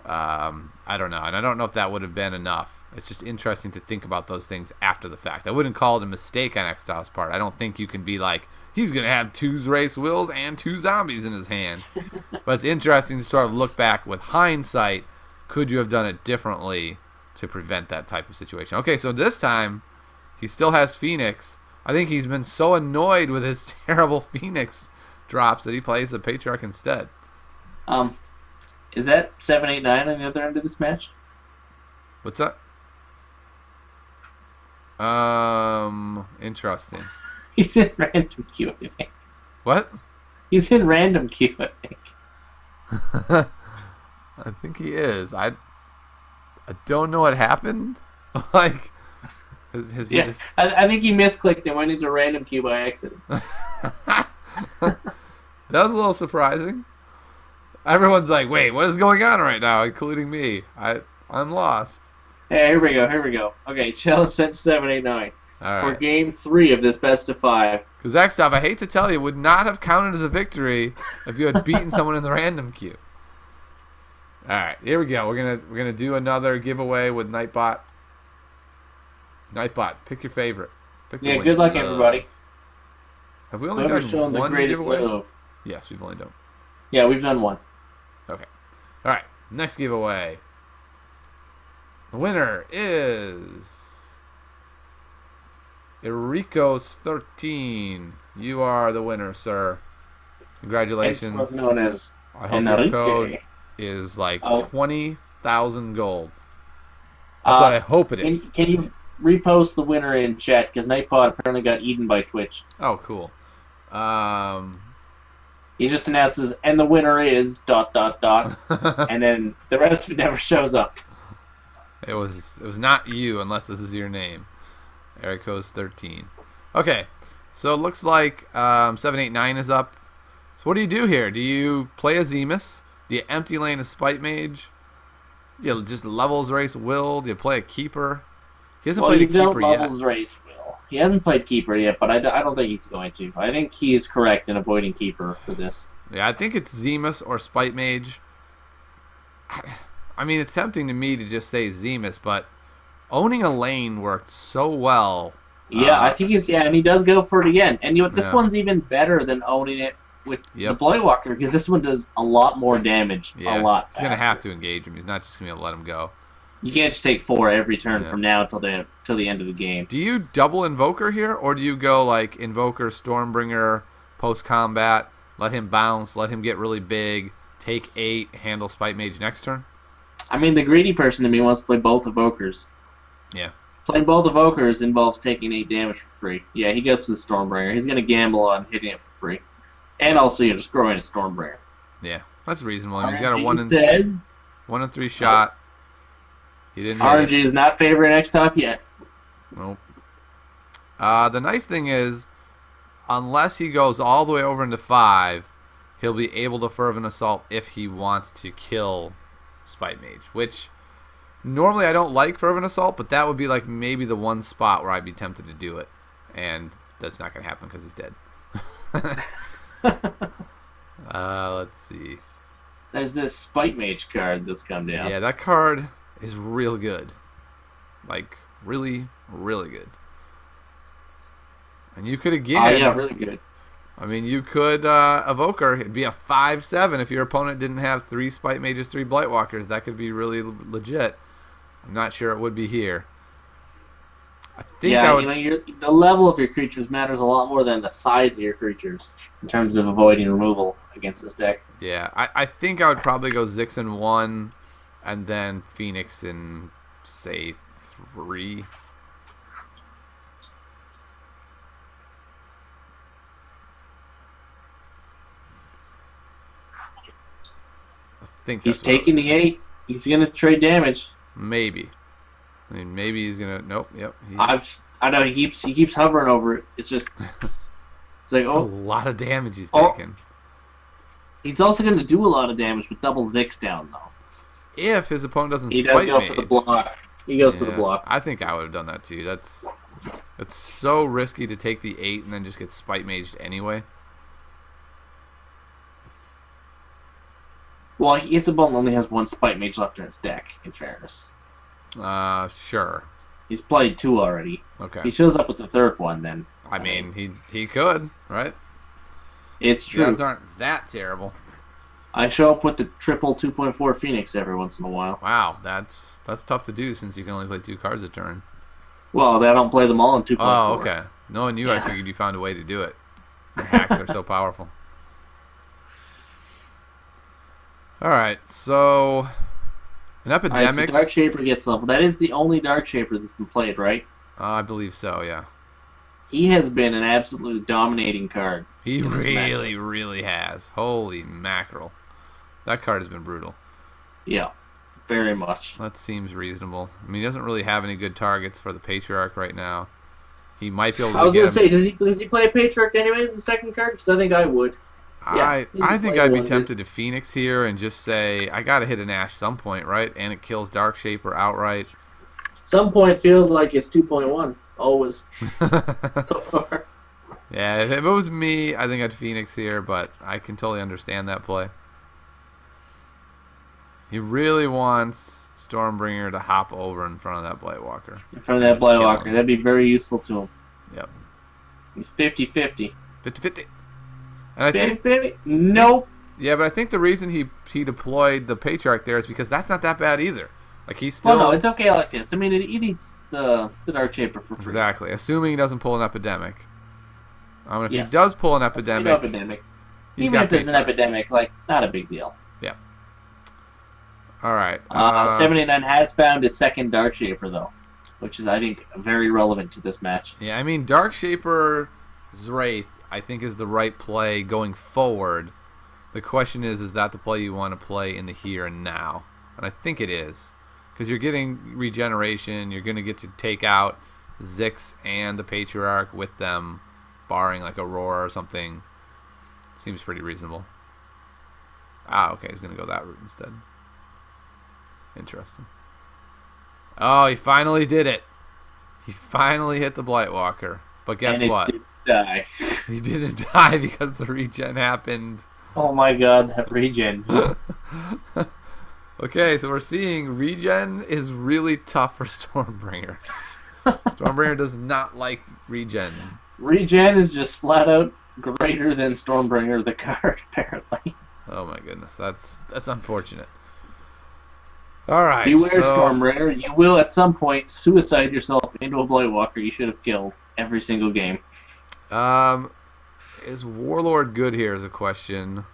I don't know, and I don't know if that would have been enough. It's just interesting to think about those things after the fact. I wouldn't call it a mistake on Xtof's part. I don't think you can be like, he's going to have 2 race wills and 2 zombies in his hand. But it's interesting to sort of look back with hindsight. Could you have done it differently to prevent that type of situation? Okay, so this time, he still has Phoenix. I think he's been so annoyed with his terrible Phoenix drops that he plays the Patriarch instead. Is that 7-8-9 on the other end of this match? What's that? Interesting. He's in random queue, I think. What? He's in random queue, I think. I think he is. I don't know what happened. Like, has he Yeah, just... I think he misclicked and went into random queue by accident. That was a little surprising. Everyone's like, wait, what is going on right now, including me? I'm lost. Hey, here we go. Okay, challenge sent 7-8-9 All for right. game 3 of this best of 5. Because Xtof, I hate to tell you, would not have counted as a victory if you had beaten someone in the random queue. All right, here we go. We're gonna do another giveaway with Nightbot. Nightbot, pick your favorite. Pick the Yeah, one good you luck, love. everybody. Have we only Whoever's done shown the one greatest giveaway? love. Yes, we've only done. Yeah, we've done one. Okay. All right. Next giveaway. The winner is Ericos13. You are the winner, sir. Congratulations. It's known as I hope your Enrique. code is like Oh. 20,000 gold. That's what I hope it is. Can you repost the winner in chat? Because Nightpod apparently got eaten by Twitch. Oh, cool. He just announces, and the winner is ... and then the rest of it never shows up. It was not you unless this is your name. Ericos13. Okay. So it looks like 7-8-9 is up. So what do you do here? Do you play a Zemus? Do you empty lane a Spite Mage? Do you just levels race Will? Do you play a Keeper? He hasn't Well, played you a don't Keeper yet. levels race Will. He hasn't played Keeper yet, but I don't think he's going to. I think he is correct in avoiding Keeper for this. Yeah, I think it's Zemus or Spite Mage. I mean, it's tempting to me to just say Zemus, but owning a lane worked so well. Yeah, I think and he does go for it again. And you know what? This Yeah. one's even better than owning it with the Blightwalker because this one does a lot more damage. Yeah, a lot he's going to faster. have to engage him. He's not just going to be able to let him go. You can't just take 4 every turn from now till the end of the game. Do you double Invoker here, or do you go like Invoker, Stormbringer, post-combat, let him bounce, let him get really big, take 8, handle Spite Mage next turn? I mean, the greedy person to me wants to play both Evokers. Yeah. Playing both Evokers involves taking 8 damage for free. Yeah, he goes to the Stormbringer. He's going to gamble on hitting it for free. And also, just growing a Stormbringer. Yeah, that's reasonable. I mean, he's got a 1 in 3 shot. He didn't hit it. RNG is not favoring Xtof yet. Nope. The nice thing is, unless he goes all the way over into 5, he'll be able to Fervent Assault if he wants to kill Spite Mage, which normally I don't like Fervent Assault, but that would be like maybe the one spot where I'd be tempted to do it, and that's not going to happen because he's dead. Let's see. There's this Spite Mage card that's come down. Yeah, that card is real good. Like, really, really good. And you could again... Oh, yeah, really good. I mean, you could Evoker. It'd be a 5/7 if your opponent didn't have 3 Spite Mages, 3 Blightwalkers. That could be really legit. I'm not sure it would be here. I think I would... the level of your creatures matters a lot more than the size of your creatures in terms of avoiding removal against this deck. Yeah, I think I would probably go Zix in 1, and then Phoenix in, say, 3. I think He's that's what taking the 8. He's going to trade damage. maybe. I mean, maybe he's gonna. Nope. Yep. I know he keeps hovering over it. It's just it's like That's a lot of damage he's Oh. taking. He's also going to do a lot of damage with double Zix down though. If his opponent doesn't He does Spite go Mage. for the block. He goes to the Yeah, block. I think I would have done that too. That's so risky to take the 8 and then just get Spite Maged anyway. Well, his opponent only has 1 Spite Mage left in his deck. In fairness, Sure. he's played 2 already. Okay. He shows up with the 3rd one then. I mean, he could, right? It's The true. odds aren't that terrible. I show up with the triple 2.4 Phoenix every once in a while. Wow, that's tough to do since you can only play 2 cards a turn. Well, I don't play them all in 2.4. Oh, okay. Knowing you, I Yeah. figured you found a way to do it. The hacks are so powerful. All right, so an Alright, epidemic. so Dark Shaper gets leveled. That is the only Dark Shaper that's been played, right? I believe so. Yeah, He has been an absolute dominating card. he in this really, really has. Holy mackerel, that card has been brutal. Yeah, very much. That seems reasonable. I mean, he doesn't really have any good targets for the Patriarch right now. He might be able to I was get gonna him. say, does he play a Patriarch anyways, the second card? Because I think I would. I he's think like I'd be one tempted to Phoenix here and just say I gotta hit an Ash some point, right? And it kills Dark Shaper outright. Some point feels like it's 2.1. Always. So far. Yeah, if it was me, I think I'd Phoenix here, but I can totally understand that play. He really wants Stormbringer to hop over in front of that Blightwalker. In front of that Just kill Blightwalker. him. That'd be very useful to him. Yep. He's 50-50. 50-50. And I think 50-50? Nope. yeah, but I think the reason he deployed the Patriarch there is because that's not that bad either. Like he's still Well, no, it's okay like this. I mean, it eats the Dark Shaper for free. exactly, assuming he doesn't pull an epidemic. If Yes. he does pull an Let's do epidemic, epidemic. he's Even got if there's an Patriarchs. epidemic, like, not a big deal. All right. 789 has found his second Dark Shaper, though, which is, I think, very relevant to this match. Yeah, I mean, Dark Shaper Wraith, I think, is the right play going forward. The question is that the play you want to play in the here and now? And I think it is. Because you're getting regeneration, you're going to get to take out Zix and the Patriarch with them, barring like a Roar or something. Seems pretty reasonable. Okay, he's going to go that route instead. Interesting. Oh, he finally did it. He finally hit the Blightwalker. But guess and what? It didn't die. He didn't die because the regen happened. Oh my god, that regen. Okay, so we're seeing regen is really tough for Stormbringer. Stormbringer does not like regen. Regen is just flat out greater than Stormbringer, the card, apparently. Oh my goodness, that's unfortunate. All right, Beware, so Stormbringer. You will at some point suicide yourself into a Blightwalker you should have killed every single game. is Warlord good here? Is a question.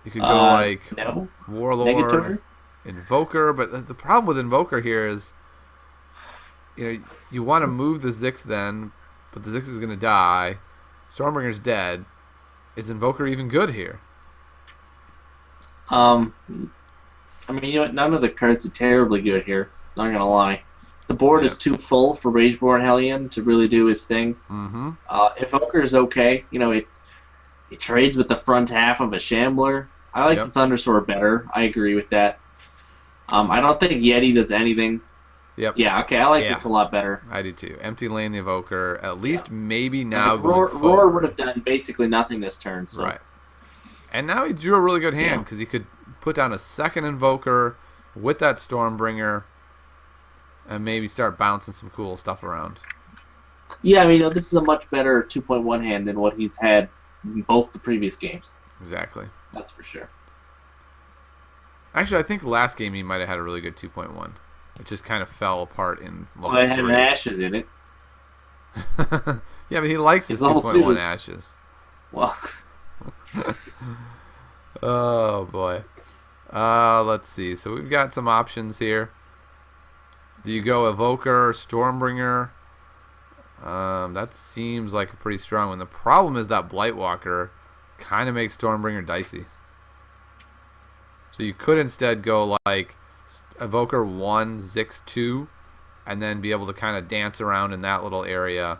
You could go no. Warlord, Negatory? Invoker, but the problem with Invoker here is, you want to move the Zix then, but the Zix is going to die. Stormbringer's dead. Is Invoker even good here? I mean, you know what? None of the cards are terribly good here. Not gonna lie. The board is too full for Rageborn Hellion to really do his thing. Mm-hmm. Invoker is okay. It trades with the front half of a Shambler. I like the Thundersword better. I agree with that. I don't think Yeti does anything. Yep. Yeah, okay, I like this a lot better. I do too. Empty lane the Evoker. At least maybe now Roar would have done basically nothing this turn. So. Right. And now he drew a really good hand because he could put down a second Invoker with that Stormbringer and maybe start bouncing some cool stuff around. Yeah, I mean, this is a much better 2.1 hand than what he's had in both the previous games. Exactly. That's for sure. Actually, I think last game he might have had a really good 2.1. It just kind of fell apart in level 3. It had 3. ashes in it. Yeah, but he likes his level 2.1 2. ashes. Well, Oh, boy. Let's see. So we've got some options here. Do you go Evoker, Stormbringer? That seems like a pretty strong one. The problem is that Blightwalker kind of makes Stormbringer dicey. So you could instead go like Evoker 1, Zix 2, and then be able to kind of dance around in that little area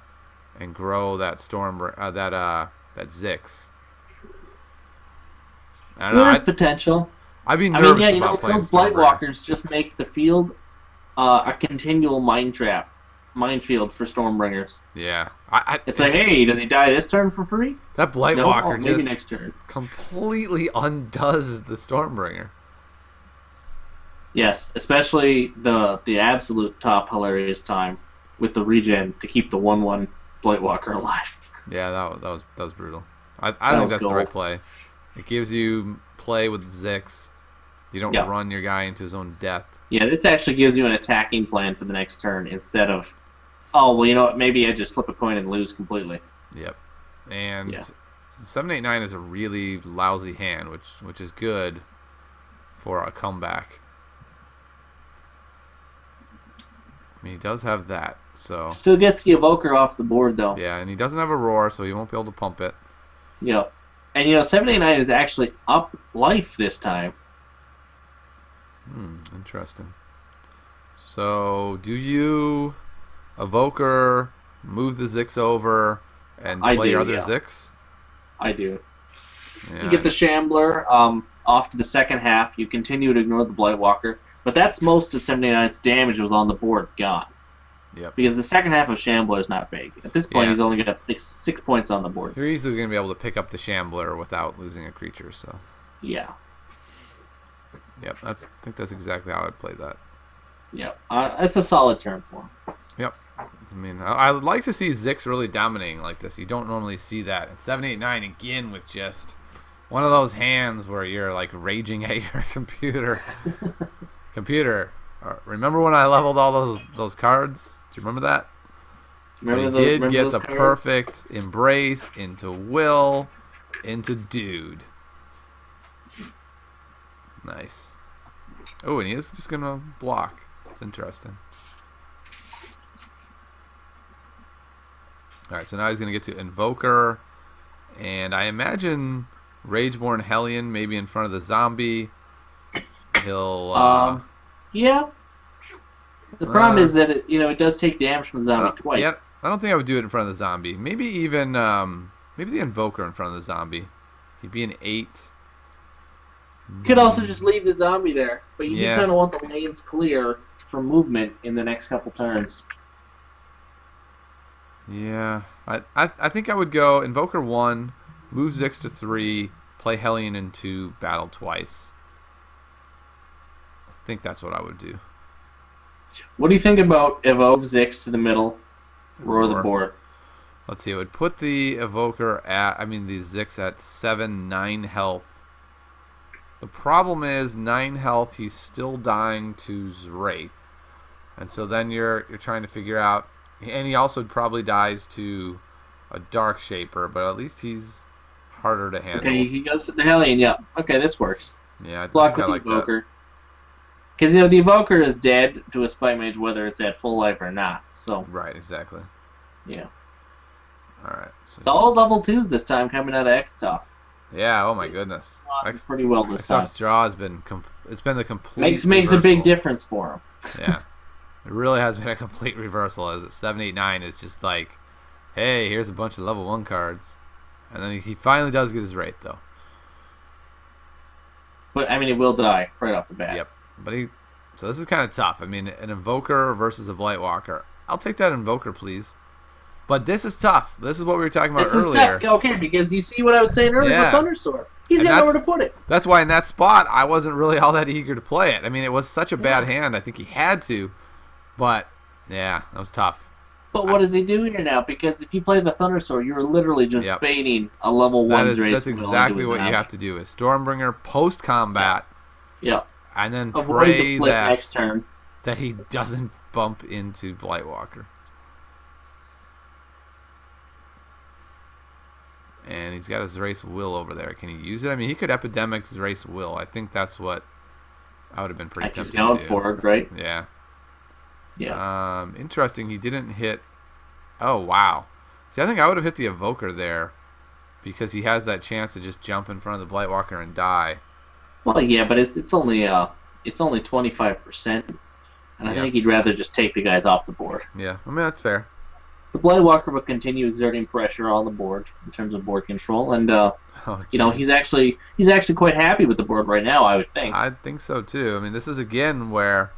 and grow that that Zix. I don't know. there's potential. I'd be nervous I mean, about playing those Stormbringer. Blightwalkers just make the field a continual minefield for Stormbringers. Yeah. It's like, hey, does he die this turn for free? That No, Blightwalker maybe just next turn. completely undoes the Stormbringer. Yes, especially the absolute top hilarious time with the regen to keep the 1/1 Blightwalker alive. Yeah, that was brutal. I That think was that's the gold. right play. It gives you play with Zix. You don't run your guy into his own death. Yeah, this actually gives you an attacking plan for the next turn instead of, oh, well, you know what, maybe I just flip a coin and lose completely. Yep. And 7-8-9 is a really lousy hand, which is good for a comeback. I mean, he does have that, so... Still gets the Evoker off the board, though. Yeah, and he doesn't have a Roar, so he won't be able to pump it. Yep. And, 7-8-9 is actually up life this time. Interesting. So, do you Evoker, move the Zix over, and play your other Zix? I do. Yeah. You get the Shambler off to the second half. You continue to ignore the Blightwalker. But that's most of 7-8-9's damage was on the board gone. Yep. Because the second half of Shambler is not big. At this point, he's only got six points on the board. You're easily going to be able to pick up the Shambler without losing a creature, so... Yeah. Yep, I think that's exactly how I'd play that. Yep. It's a solid turn for him. Yep. I mean, I would like to see Zix really dominating like this. You don't normally see that. And 7-8-9, again, with just one of those hands where you're, like, raging at your computer. Computer, remember when I leveled all those cards? Do you remember that? Remember But he did get those the cards? perfect Embrace into Will into Dude. Nice. Oh, and he is just going to block. It's interesting. Alright, so now he's going to get to Invoker. And I imagine Rageborn Hellion maybe in front of the zombie. He'll... Yeah. The problem is that it does take damage from the zombie twice. Yeah, I don't think I would do it in front of the zombie. Maybe even maybe the Invoker in front of the zombie. He'd be an 8. You could also just leave the zombie there, but you do Yeah. kind of want the lanes clear for movement in the next couple turns. Yeah, I think I would go Invoker 1, move Zix to 3, play Hellion in 2, battle twice. I think that's what I would do. What do you think about Evoke Zix to the middle, roar the board? Let's see, it would put the Evoker at, the Zix at 7-9 health. The problem is 9 health, he's still dying to Wraith. And so then you're trying to figure out, and he also probably dies to a Dark Shaper, but at least he's harder to handle. Okay, he goes for the Hellion, yeah. Okay, this works. Yeah, I Block think with I like the Evoker. Because, the Evoker is dead to a Spite Mage whether it's at full life or not. So, that. Right, exactly. yeah. Alright. So It's all level 2s this time coming out of Xtof. yeah, oh my goodness. Pretty well this time. Xtof's draw has been, it's been the complete Makes a big reversal. difference for him. Yeah. It really has been a complete reversal, as 7-8-9 is just like, hey, here's a bunch of level 1 cards. And then he finally does get his Wraith, though. But, he will die right off the bat. Yep. But so this is kind of tough. An Invoker versus a Blightwalker. I'll take that Invoker, please. But this is tough. This is what we were talking about This is earlier. tough, okay, because you see what I was saying earlier Yeah. with Thundersword. He's And got nowhere to put it. That's why in that spot, I wasn't really all that eager to play it. It was such a bad hand. I think he had to. But, yeah, that was tough. But what does he do here now? Because if you play the Thundersword, you're literally just Yep. baiting a level 1's race. That's exactly what you have to do. Is Stormbringer post-combat, Yeah. and then Avoid pray the flip that, next turn. that he doesn't bump into Blightwalker. And he's got his Race Will over there. Can he use it? He could Epidemic's Race Will. I think that's what I would have been pretty Like he's tempted going to do. for it, right? Yeah. Yeah. Interesting. He didn't hit. Oh, wow. See, I think I would have hit the Evoker there because he has that chance to just jump in front of the Blightwalker and die. Well, yeah, but it's only 25%, and I think he'd rather just take the guys off the board. Yeah, that's fair. The Blightwalker will continue exerting pressure on the board in terms of board control, and he's actually quite happy with the board right now. I would think. I think so too. This is again where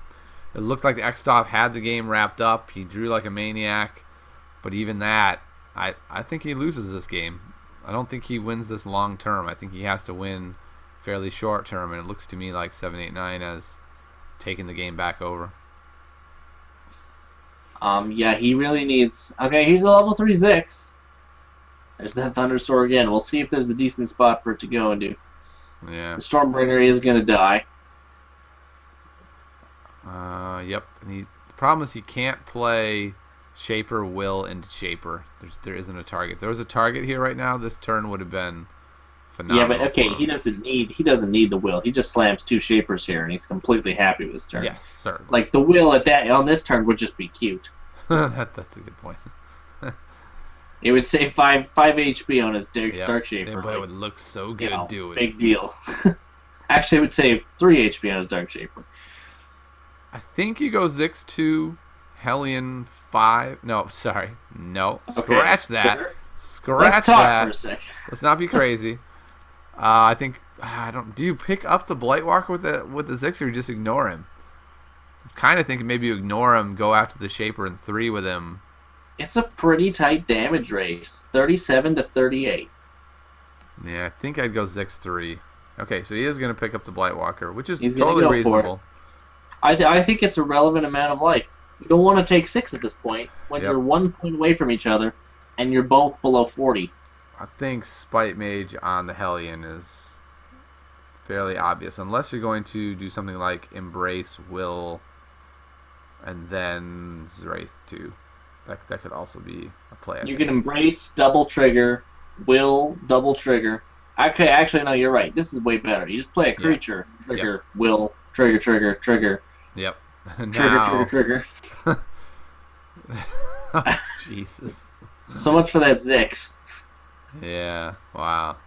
it looked like the Xtof had the game wrapped up. He drew like a maniac, but even that, I think he loses this game. I don't think he wins this long term. I think he has to win fairly short term, and it looks to me like 7-8-9 has taken the game back over. Yeah, he really needs. Okay, here's a level 3 Zix. There's that Thundersword again. We'll see if there's a decent spot for it to go into. Yeah. The Stormbringer is going to die. Yep. And the problem is he can't play Shaper Will into Shaper. There isn't a target. If there was a target here right now, this turn would have been phenomenal. Yeah, but okay, for him. he doesn't need the Will. He just slams 2 Shapers here, and he's completely happy with his turn. Yes, certainly. Like the Will on this turn would just be cute. That's a good point. It would save 5 HP on his Dark Shaper. Yeah, but it would look so good doing big deal. Actually, it would save 3 HP on his Dark Shaper. I think he goes Zix 2, Hellion 5. No, sorry. No. Scratch that. Sure. Scratch Let's talk that. for a sec. Let's not be crazy. I think do you pick up the Blightwalker with the Zix, or you just ignore him? I'm kind of thinking maybe you ignore him, go after the Shaper in 3 with him. It's a pretty tight damage race, 37 to 38. Yeah, I think I'd go Zix 3. Okay, so he is going to pick up the Blightwalker, which is He's gonna totally go for it. reasonable. I think it's a relevant amount of life. You don't want to take 6 at this point when Yep. you're 1 point away from each other and you're both below 40. I think Spite Mage on the Hellion is fairly obvious, unless you're going to do something like Embrace, Will, and then Wraith 2. That could also be a play. You can Embrace, double trigger, Will, double trigger. Okay, actually, no, you're right. This is way better. You just play a creature, trigger, Will, trigger, trigger, trigger. Yep. Trigger, trigger. Oh, Jesus. So much for that Zix. Yeah. Wow.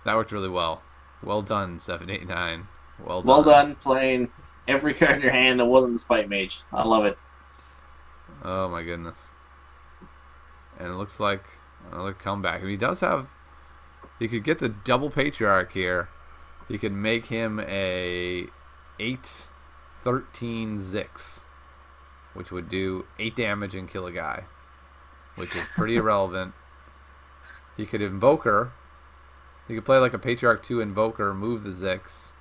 That worked really well. Well done, 7-8-9. Well done playing every card in your hand that wasn't the Spite Mage. I love it. Oh my goodness. And it looks like another comeback. He does have. He could get the double Patriarch here. He could make him a 8-13 Zix, which would do 8 damage and kill a guy. which is pretty irrelevant. He could Invoker. He could play like a Patriarch 2 Invoker, move the Zix.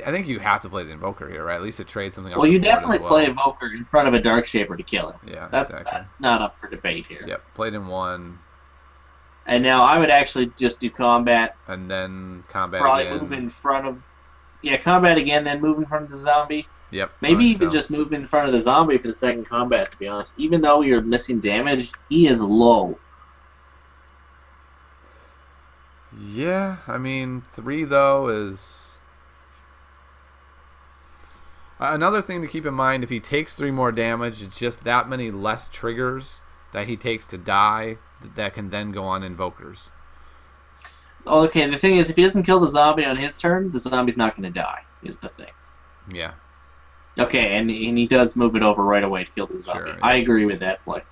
I think you have to play the Invoker here, right? At least to trade something off Well, the you board definitely as well. play Evoker in front of a Dark Shaper to kill him. Yeah, that's not up for debate here. Yep, played in 1. And now I would actually just do combat. And then combat Probably again. move in front of... Yeah, combat again, then move in front of the zombie. Yep. Maybe I you think could so. just move in front of the zombie for the second combat, to be honest. Even though you're missing damage, he is low. Yeah, I mean, 3 though is... Another thing to keep in mind, if he takes 3 more damage, it's just that many less triggers that he takes to die that can then go on Invokers. Oh, okay, the thing is, if he doesn't kill the zombie on his turn, the zombie's not going to die, is the thing. Yeah. Okay, and he does move it over right away to kill the zombie. Sure, yeah. I agree with that play.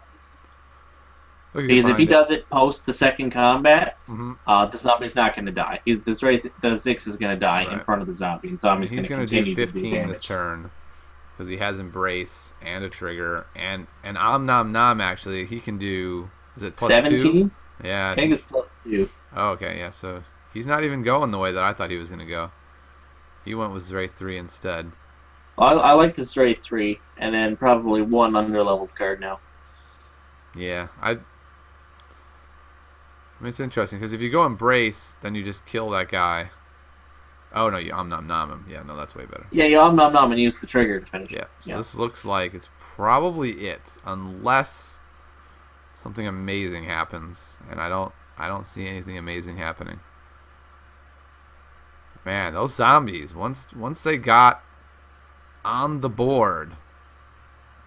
Look, Because if he does it post the second combat, Mhm. the zombie's not going to die. The Zix is going to die in Right. front of the zombie, and zombie's going He's to going to continue do to do 15 this damage. turn because he has Embrace and a trigger and Om Nom Nom. Actually, he can do. Is it plus 17? 2? Yeah. I think it's plus 2. Oh, okay, yeah. So he's not even going the way that I thought he was going to go. He went with Zray 3 instead. I like this Ray 3, and then probably 1 under-leveled card now. Yeah, I mean, it's interesting because if you go Embrace, then you just kill that guy. Oh no, you Om Nom Nom him. Yeah, no, that's way better. Yeah, you Om Nom Nom and use the trigger to finish Yeah, it. so this looks like it's probably it, unless something amazing happens, and I don't see anything amazing happening. Man, those zombies once they got on the board,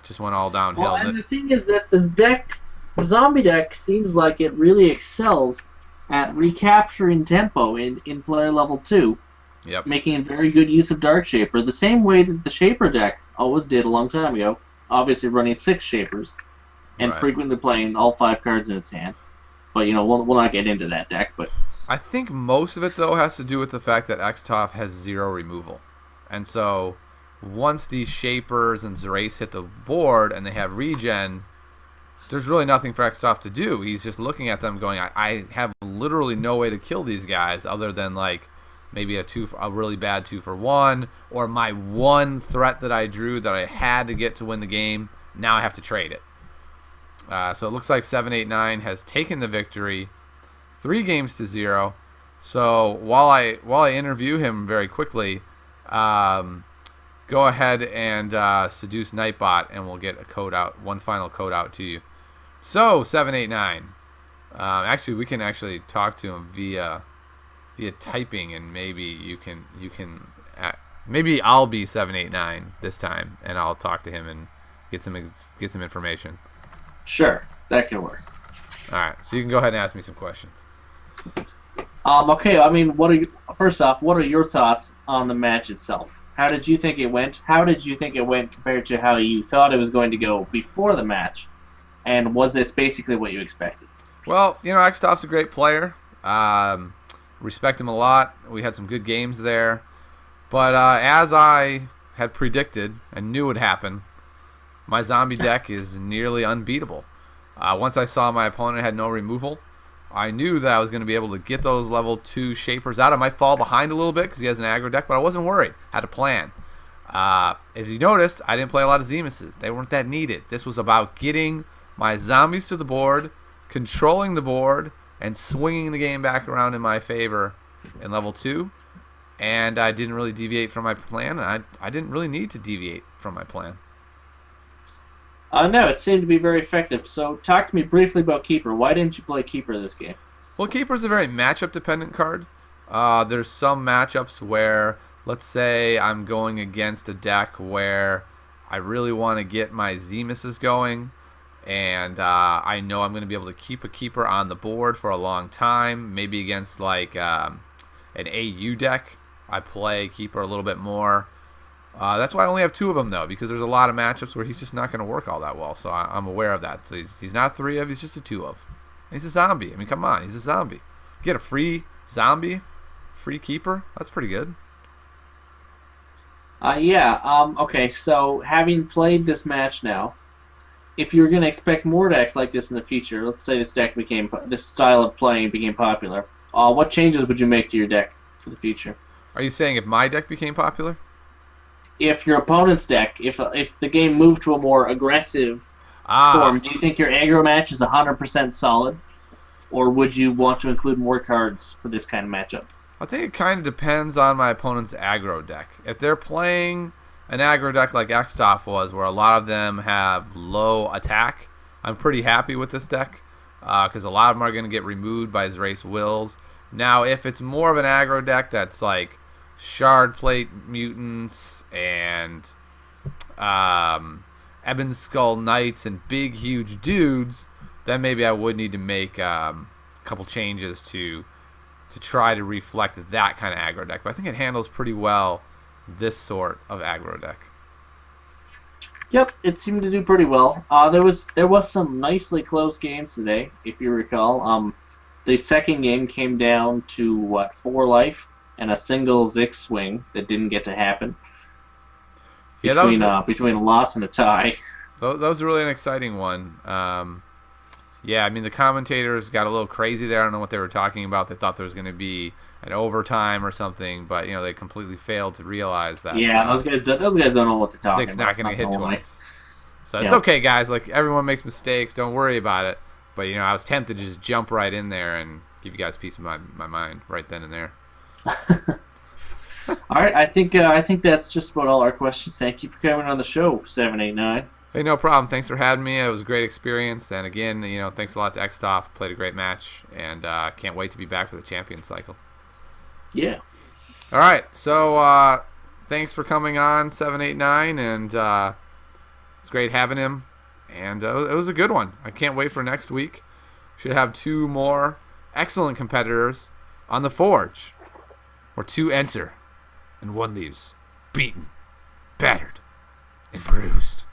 just went all downhill. Well, and the thing is that this deck, the zombie deck, seems like it really excels at recapturing tempo in player level 2, Yep. making a very good use of Dark Shaper, the same way that the Shaper deck always did a long time ago, obviously running 6 Shapers, and Right. frequently playing all 5 cards in its hand. But, we'll not get into that deck, but... I think most of it, though, has to do with the fact that Xtof has 0 removal. And so, once these Shapers and Zerace hit the board and they have regen, there's really nothing for Xtof to do. He's just looking at them going, I have literally no way to kill these guys other than, like, maybe a really bad 2-for-1, or my one threat that I drew that I had to get to win the game, now I have to trade it. So it looks like 789 has taken the victory, 3 games to 0. So while I interview him very quickly, go ahead and seduce Nightbot, and we'll get a code out, one final code out to you. So 789, actually we can actually talk to him via typing, and maybe you can maybe I'll be 789 this time, and I'll talk to him and get some information. Sure, that can work. All right, so you can go ahead and ask me some questions. Okay, I mean, first off, what are your thoughts on the match itself? How did you think it went? How did you think it went compared to how you thought it was going to go before the match? And was this basically what you expected? Well, Xtof's a great player. Respect him a lot. We had some good games there. But as I had predicted and knew would happen, my zombie deck is nearly unbeatable. Once I saw my opponent had no removal, I knew that I was going to be able to get those level 2 Shapers out. I might fall behind a little bit because he has an aggro deck, but I wasn't worried. Had a plan. If you noticed, I didn't play a lot of Zemuses. They weren't that needed. This was about getting my zombies to the board, controlling the board, and swinging the game back around in my favor in level 2. And I didn't really deviate from my plan. I didn't really need to deviate from my plan. No, it seemed to be very effective. So talk to me briefly about Keeper. Why didn't you play Keeper this game? Well, Keeper's a very matchup-dependent card. There's some matchups where, let's say I'm going against a deck where I really want to get my Zemuses going, and I know I'm going to be able to keep a Keeper on the board for a long time. Maybe against like an AU deck, I play Keeper a little bit more. That's why I only have 2 of them, though, because there's a lot of matchups where he's just not going to work all that well. So I'm aware of that. So he's not 3 of, he's just a 2 of. And he's a zombie. I mean, come on, he's a zombie. Get a free zombie, free Keeper. That's pretty good. Yeah. Okay. So having played this match now, if you're going to expect more decks like this in the future, let's say this style of playing became popular, what changes would you make to your deck for the future? Are you saying if my deck became popular? If your opponent's deck, if the game moved to a more aggressive form, do you think your aggro match is 100% solid? Or would you want to include more cards for this kind of matchup? I think it kind of depends on my opponent's aggro deck. If they're playing an aggro deck like Xtof was, where a lot of them have low attack, I'm pretty happy with this deck because a lot of them are going to get removed by his race wills. Now, if it's more of an aggro deck that's like Shard Plate Mutants and Ebon Skull Knights and big, huge dudes, then maybe I would need to make a couple changes to try to reflect that kind of aggro deck. But I think it handles pretty well this sort of aggro deck. Yep, it seemed to do pretty well. There was some nicely close games today, if you recall. The second game came down to 4 life and a single Zix swing that didn't get to happen. Yeah, between a loss and a tie. That was really an exciting one. Yeah, I mean, the commentators got a little crazy there. I don't know what they were talking about. They thought there was going to be an overtime or something, but they completely failed to realize that. Yeah, those guys don't know what to talk about. Zix's not going to hit twice. So it's okay, guys. Like, everyone makes mistakes. Don't worry about it. But, I was tempted to just jump right in there and give you guys peace of my mind right then and there. All right, I think that's just about all our questions. Thank you for coming on the show, 789. Hey, no problem. Thanks for having me. It was a great experience. And again, thanks a lot to Xtof. Played a great match. And can't wait to be back for the champion cycle. Yeah. All right. So thanks for coming on, 789. And it's great having him. And it was a good one. I can't wait for next week. Should have 2 more excellent competitors on the Forge, where 2 enter and 1 leaves beaten, battered, and bruised.